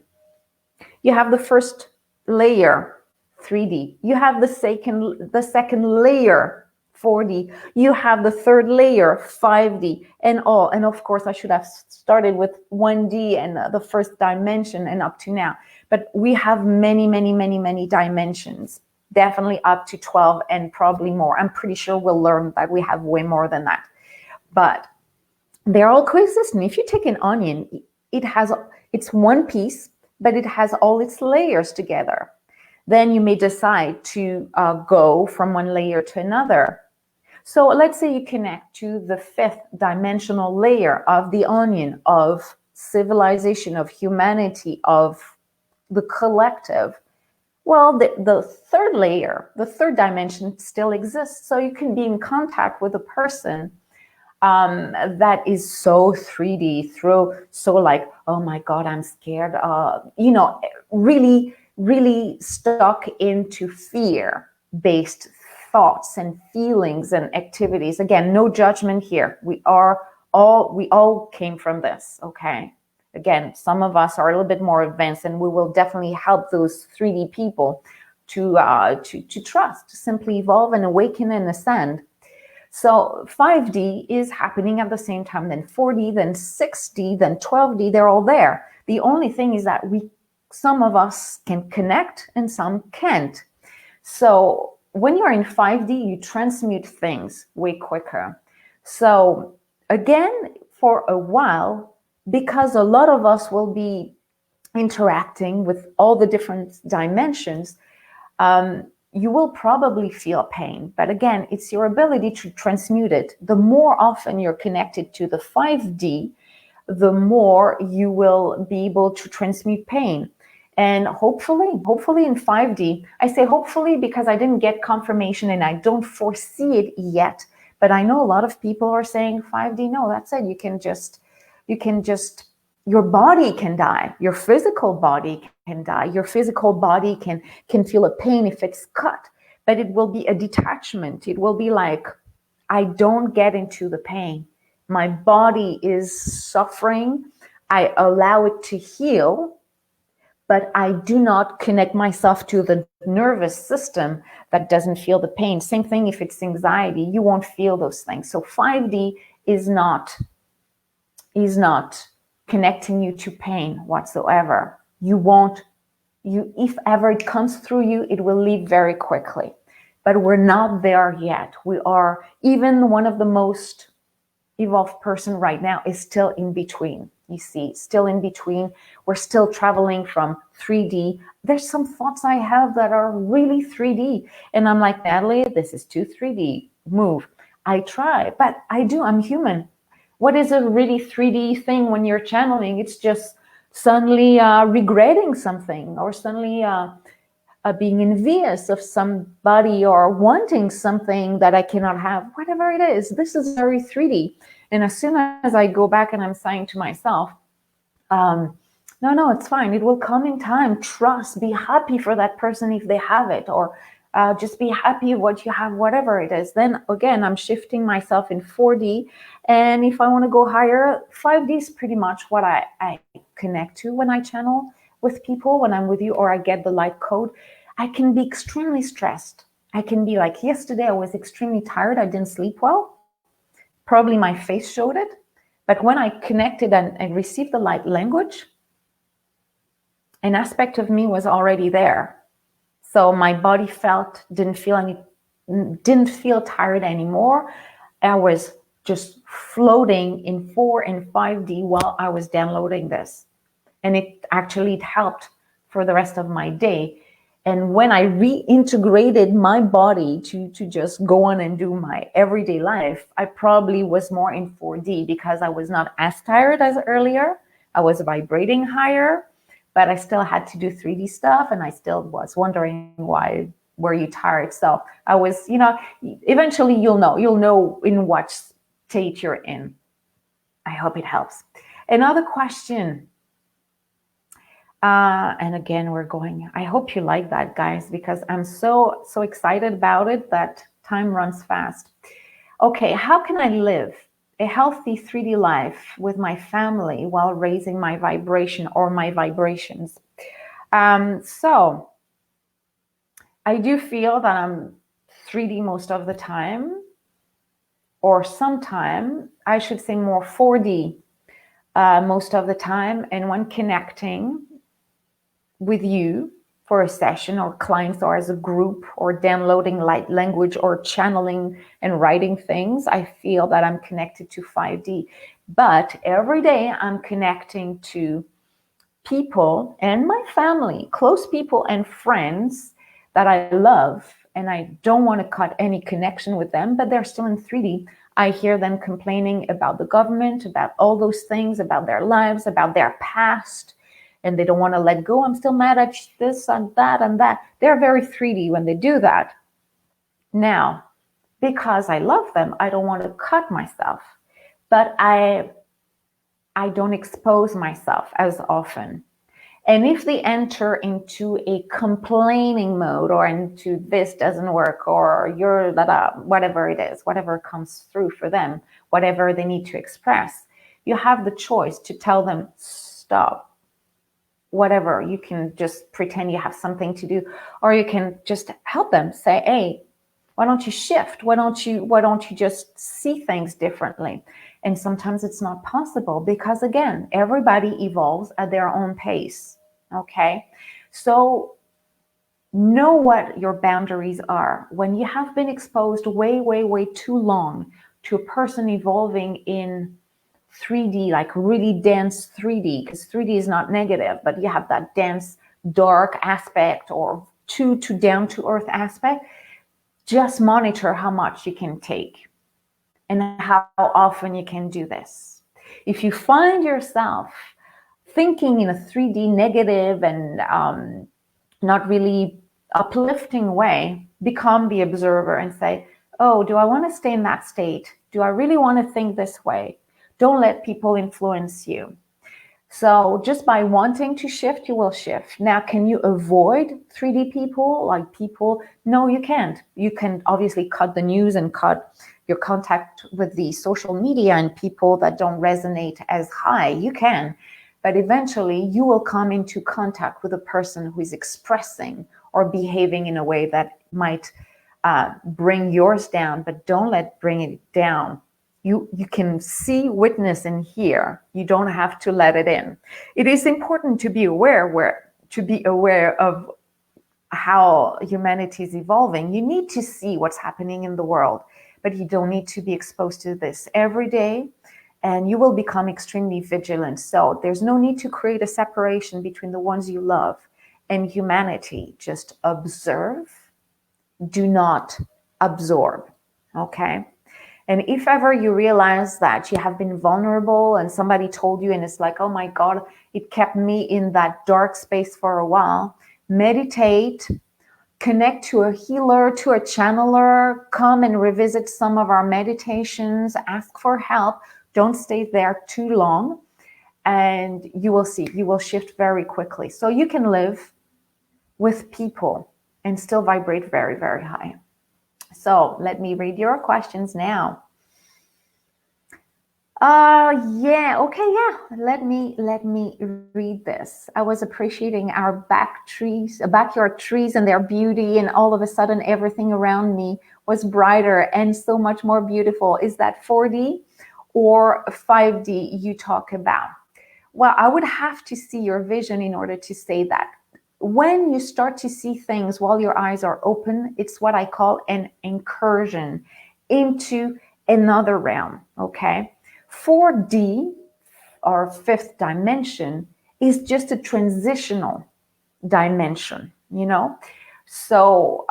You have the first layer, 3D. You have the second layer, 4D. You have the third layer, 5D, and all. And of course, I should have started with 1D and the first dimension and up to now. But we have many, many, many, many dimensions. Definitely up to 12 and probably more. I'm pretty sure we'll learn that we have way more than that. But they're all coexisting. If you take an onion, it's one piece, but it has all its layers together. Then you may decide to go from one layer to another. So let's say you connect to the 5th dimensional layer of the onion, of civilization, of humanity, of the collective. Well, the third layer, the third dimension still exists. So you can be in contact with a person that is so 3D, so like, oh my God, I'm scared, really, really stuck into fear-based thoughts and feelings and activities. Again, no judgment here. We all came from this, okay? Again, some of us are a little bit more advanced, and we will definitely help those 3D people to trust, to simply evolve and awaken and ascend. So 5D is happening at the same time, then 4D, then 6D, then 12D, they're all there. The only thing is that some of us can connect and some can't. So when you're in 5D, you transmute things way quicker. So again, for a while, because a lot of us will be interacting with all the different dimensions, you will probably feel pain. But again, it's your ability to transmute it. The more often you're connected to the 5D, the more you will be able to transmute pain. And hopefully in 5D, I say hopefully because I didn't get confirmation and I don't foresee it yet. But I know a lot of people are saying 5D, no, that's it. You can just, your body can die. Your physical body can die. Your physical body can feel a pain if it's cut, but it will be a detachment. It will be like, I don't get into the pain. My body is suffering. I allow it to heal, but I do not connect myself to the nervous system that doesn't feel the pain. Same thing if it's anxiety, you won't feel those things. So 5D is not connecting you to pain whatsoever. If ever it comes through you, it will leave very quickly. But we're not there yet. We are, even one of the most evolved person right now is still in between. You see, still in between. We're still traveling from 3D. There's some thoughts I have that are really 3D. And I'm like, Natalie, this is too 3D. Move. I try, but I'm human. What is a really 3D thing when you're channeling? It's just suddenly regretting something, or suddenly being envious of somebody, or wanting something that I cannot have, whatever it is. This is very 3D. And as soon as I go back and I'm saying to myself, No, it's fine. It will come in time. Trust, be happy for that person if they have it, or just be happy what you have, whatever it is. Then again, I'm shifting myself in 4D. And if I want to go higher, 5D is pretty much what I connect to when I channel with people, when I'm with you, or I get the light code. I can be extremely stressed. I can be like, yesterday I was extremely tired. I didn't sleep well. Probably my face showed it. But when I connected and received the light language, an aspect of me was already there. So my body didn't feel tired anymore. I was just floating in 4 and 5D while I was downloading this. And it helped for the rest of my day. And when I reintegrated my body to just go on and do my everyday life, I probably was more in 4D because I was not as tired as earlier. I was vibrating higher, but I still had to do 3D stuff, and I still was wondering, why were you tired? So I was, eventually you'll know in what state you're in. I hope it helps. Another question. And again, I hope you like that, guys, because I'm so excited about it that time runs fast. Okay, how can I live a healthy 3D life with my family while raising my vibration or my vibrations? So I do feel that I'm 3D most of the time, or sometime, I should say more 4D most of the time. And when connecting with you for a session or clients or as a group or downloading light language or channeling and writing things, I feel that I'm connected to 5D. But every day I'm connecting to people and my family, close people and friends that I love, and I don't want to cut any connection with them, but they're still in 3D. I hear them complaining about the government, about all those things, about their lives, about their past, and they don't want to let go. I'm still mad at this and that and that. They're very 3D when they do that. Now, because I love them, I don't want to cut myself, but I don't expose myself as often. And if they enter into a complaining mode or into this doesn't work or you're whatever it is, whatever comes through for them, whatever they need to express, you have the choice to tell them, stop. Whatever, you can just pretend you have something to do, or you can just help them say, hey, why don't you shift? Why don't you just see things differently? And sometimes it's not possible because, again, everybody evolves at their own pace. Okay, so know what your boundaries are. When you have been exposed way too long to a person evolving in 3D, like really dense 3D, because 3D is not negative, but you have that dense, dark aspect or too down to earth aspect, just monitor how much you can take and how often you can do this. If you find yourself thinking in a 3D negative and not really uplifting way, become the observer and say, oh, do I want to stay in that state? Do I really want to think this way? Don't let people influence you. So just by wanting to shift, you will shift. Now, can you avoid 3D people? No, you can't. You can obviously cut the news and cut your contact with the social media and people that don't resonate as high. You can. But eventually you will come into contact with a person who is expressing or behaving in a way that might bring yours down, but don't bring it down. You can see, witness, and hear. You don't have to let it in. It is important to be aware of how humanity is evolving. You need to see what's happening in the world, but you don't need to be exposed to this every day, and you will become extremely vigilant. So there's no need to create a separation between the ones you love and humanity. Just observe, do not absorb, okay? And if ever you realize that you have been vulnerable and somebody told you and it's like, oh my God, it kept me in that dark space for a while, meditate, connect to a healer, to a channeler, come and revisit some of our meditations, ask for help. Don't stay there too long. and you will see, you will shift very quickly. So you can live with people and still vibrate very, very high. So let me read your questions now. Yeah, okay, yeah. Let me read this. I was appreciating our backyard trees and their beauty, and all of a sudden everything around me was brighter and so much more beautiful. Is that 4D or 5D you talk about? Well, I would have to see your vision in order to say that. When you start to see things while your eyes are open, it's what I call an incursion into another realm, okay? 4D, or fifth dimension, is just a transitional dimension, you know? So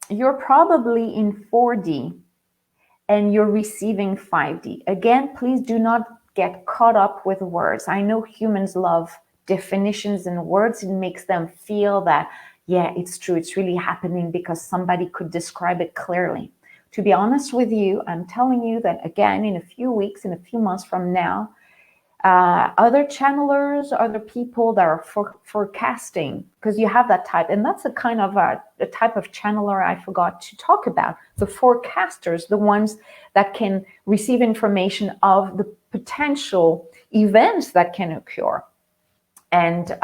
you're probably in 4D and you're receiving 5D. Again, please do not get caught up with words. I know humans love definitions and words. It makes them feel that, yeah, it's true, it's really happening because somebody could describe it clearly. To be honest with you, I'm telling you that again, in a few weeks, in a few months from now, other channelers, other people that are forecasting, because you have that type, and that's a kind of a type of channeler I forgot to talk about. The forecasters, the ones that can receive information of the potential events that can occur. And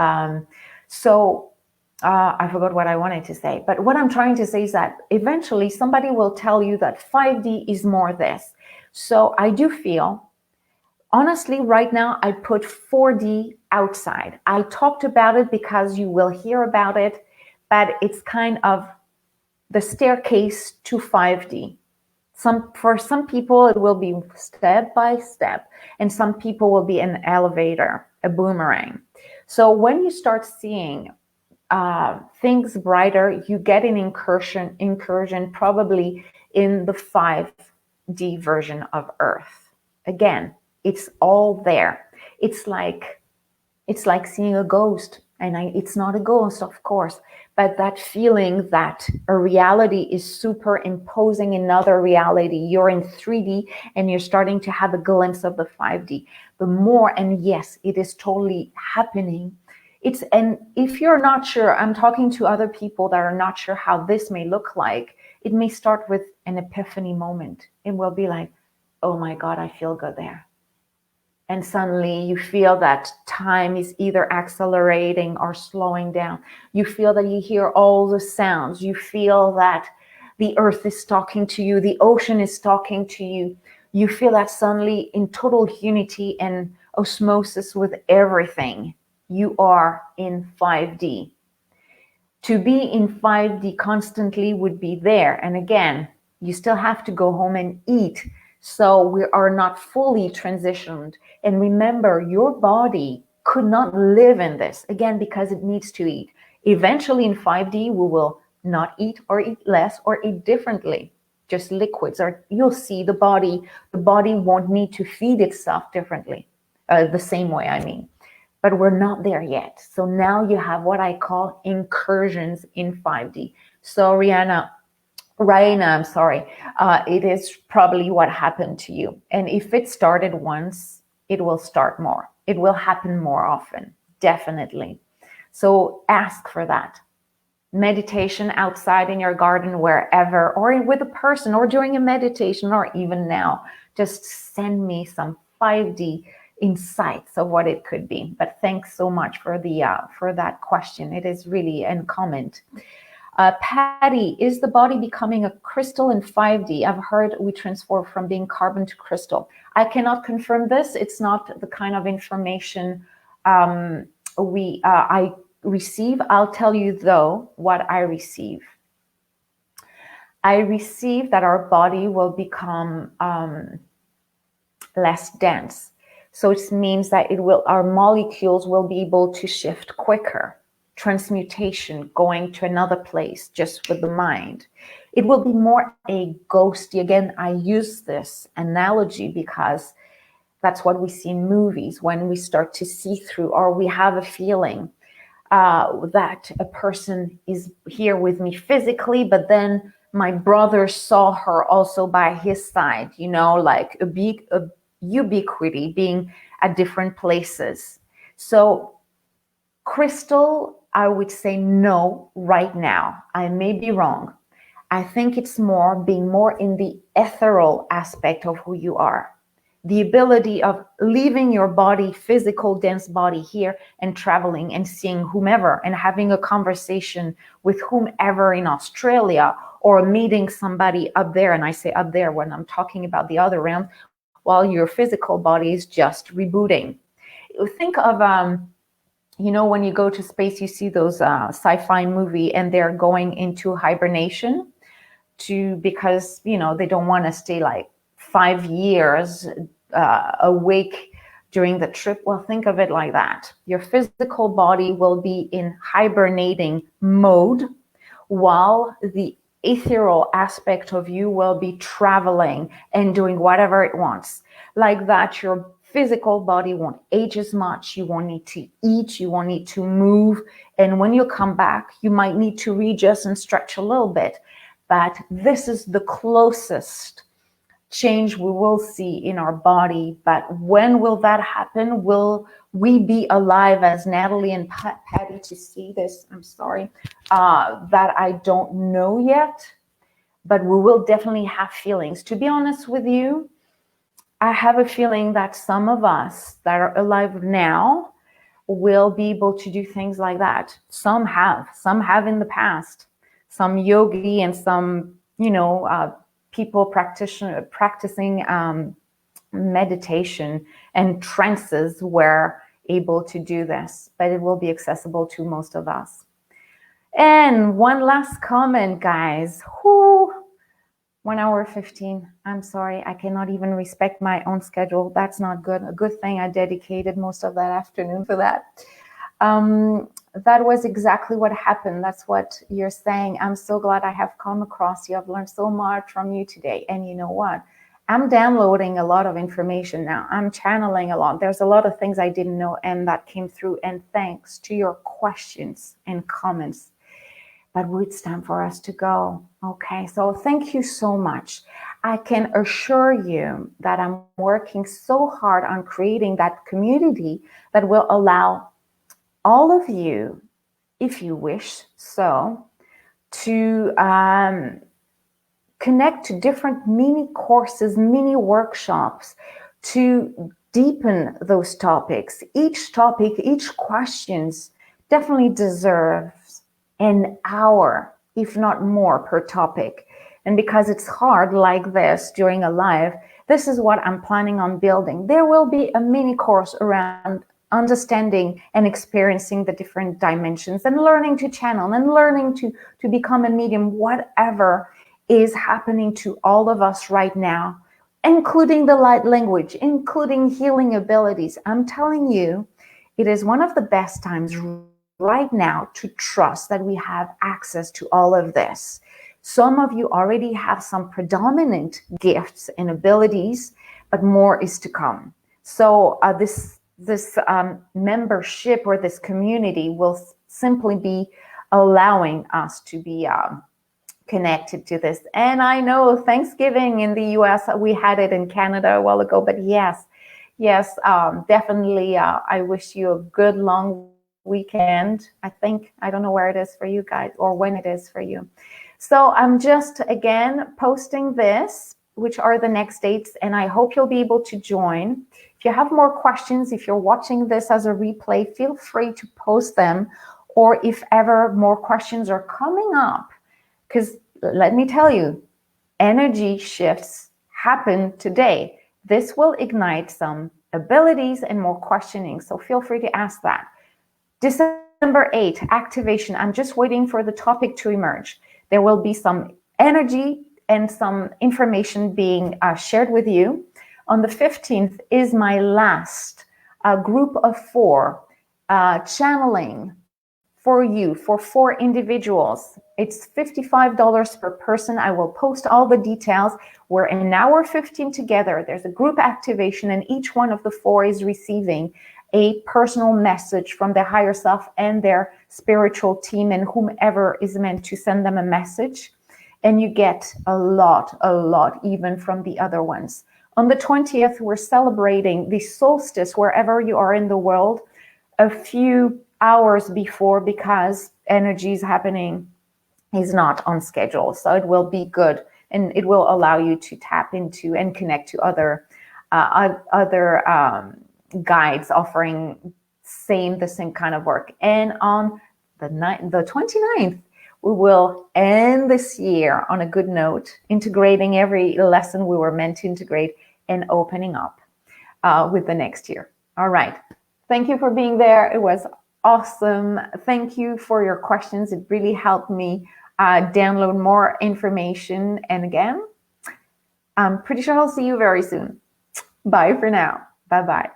I forgot what I wanted to say, but what I'm trying to say is that eventually somebody will tell you that 5D is more this. So I do feel, honestly, right now, I put 4D outside. I talked about it because you will hear about it, but it's kind of the staircase to 5D. For some people, it will be step by step, and some people will be an elevator, a boomerang. So when you start seeing things brighter, you get an incursion probably in the 5D version of Earth. Again, it's all there. It's like seeing a ghost, and it's not a ghost, of course, but that feeling that a reality is superimposing another reality. You're in 3D and you're starting to have a glimpse of the 5D. The more, and yes, it is totally happening. And if you're not sure, I'm talking to other people that are not sure how this may look like. It may start with an epiphany moment. It will be like, oh my God, I feel good there. And suddenly you feel that time is either accelerating or slowing down. You feel that you hear all the sounds. You feel that the earth is talking to you. The ocean is talking to you. You feel that suddenly in total unity and osmosis with everything. You are in 5D. To be in 5D constantly would be there. And again, you still have to go home and eat. So we are not fully transitioned. And remember, your body could not live in this, again, because it needs to eat. Eventually in 5D, we will not eat or eat less or eat differently, just liquids. Or you'll see the body won't need to feed itself differently, the same way, I mean. But we're not there yet. So now you have what I call incursions in 5D. So Raina, I'm sorry, it is probably what happened to you. And if it started once, it will start more. It will happen more often, definitely. So ask for that. Meditation outside in your garden, wherever, or with a person, or during a meditation, or even now, just send me some 5D insights of what it could be. But thanks so much for that question. It is really a comment. Patty, is the body becoming a crystal in 5D? I've heard we transform from being carbon to crystal. I cannot confirm this. It's not the kind of information I receive. I'll tell you though what I receive. I receive that our body will become less dense. So it means that our molecules will be able to shift quicker. Transmutation, going to another place just with the mind. It will be more a ghosty. Again, I use this analogy because that's what we see in movies when we start to see through, or we have a feeling that a person is here with me physically, but then my brother saw her also by his side, like a big ubiquity, being at different places. So crystal, I would say no right now. I may be wrong. I think it's more being more in the ethereal aspect of who you are. The ability of leaving your body, physical, dense body here, and traveling and seeing whomever and having a conversation with whomever in Australia, or meeting somebody up there. And I say up there when I'm talking about the other realm, while your physical body is just rebooting. Think of, when you go to space, you see those sci-fi movie and they're going into hibernation because, they don't want to stay like 5 years awake during the trip. Well, think of it like that. Your physical body will be in hibernating mode while the ethereal aspect of you will be traveling and doing whatever it wants. Like that, your physical body won't age as much. You won't need to eat. You won't need to move. And when you come back, you might need to readjust and stretch a little bit. But this is the closest change we will see in our body. But when will that happen? Will we be alive as Natalie and Patty to see this? I'm sorry, that I don't know yet, but we will definitely have feelings. To be honest with you, I have a feeling that some of us that are alive now will be able to do things like that. Some have in the past. Some yogi and some, people practicing meditation and trances were able to do this, but it will be accessible to most of us. And one last comment, guys. 1 hour 15. I'm sorry, I cannot even respect my own schedule. That's not good. A good thing I dedicated most of that afternoon for that. That was exactly what happened. That's what you're saying. I'm so glad I have come across you. I've learned so much from you today. And you know what? I'm downloading a lot of information now. I'm channeling a lot. There's a lot of things I didn't know and that came through. And thanks to your questions and comments. But it's time for us to go. Okay, so thank you so much. I can assure you that I'm working so hard on creating that community that will allow all of you, if you wish so, to connect to different mini courses, mini workshops, to deepen those topics. Each topic, each questions definitely deserves an hour, if not more, per topic. And because it's hard like this during a live, this is what I'm planning on building. There will be a mini course around understanding and experiencing the different dimensions and learning to channel and learning to become a medium, whatever is happening to all of us right now, including the light language, including healing abilities. I'm telling you, it is one of the best times right now to trust that we have access to all of this. Some of you already have some predominant gifts and abilities, but more is to come. So this membership or this community will simply be allowing us to be connected to this. And I know Thanksgiving in the US, we had it in Canada a while ago, but yes, definitely. I wish you a good long weekend. I don't know where it is for you guys or when it is for you. So I'm just again posting this, which are the next dates, and I hope you'll be able to join. If you have more questions, if you're watching this as a replay, feel free to post them, or if ever more questions are coming up, because let me tell you, energy shifts happen today. This will ignite some abilities and more questioning, so feel free to ask that. December 8th, activation. I'm just waiting for the topic to emerge. There will be some energy and some information being shared with you. On the 15th is my last group of 4 channeling for you, for 4 individuals. It's $55 per person. I will post all the details. We're in an hour 15 together. There's a group activation, and each one of the 4 is receiving a personal message from their higher self and their spiritual team and whomever is meant to send them a message. And you get a lot, even from the other ones. On the 20th, we're celebrating the solstice wherever you are in the world a few hours before, because energy is happening is not on schedule. So it will be good, and it will allow you to tap into and connect to other guides offering the same kind of work. And on the 29th, we will end this year on a good note, integrating every lesson we were meant to integrate and opening up with the next year. All right. Thank you for being there. It was awesome. Thank you for your questions. It really helped me download more information. And again, I'm pretty sure I'll see you very soon. Bye for now. Bye-bye.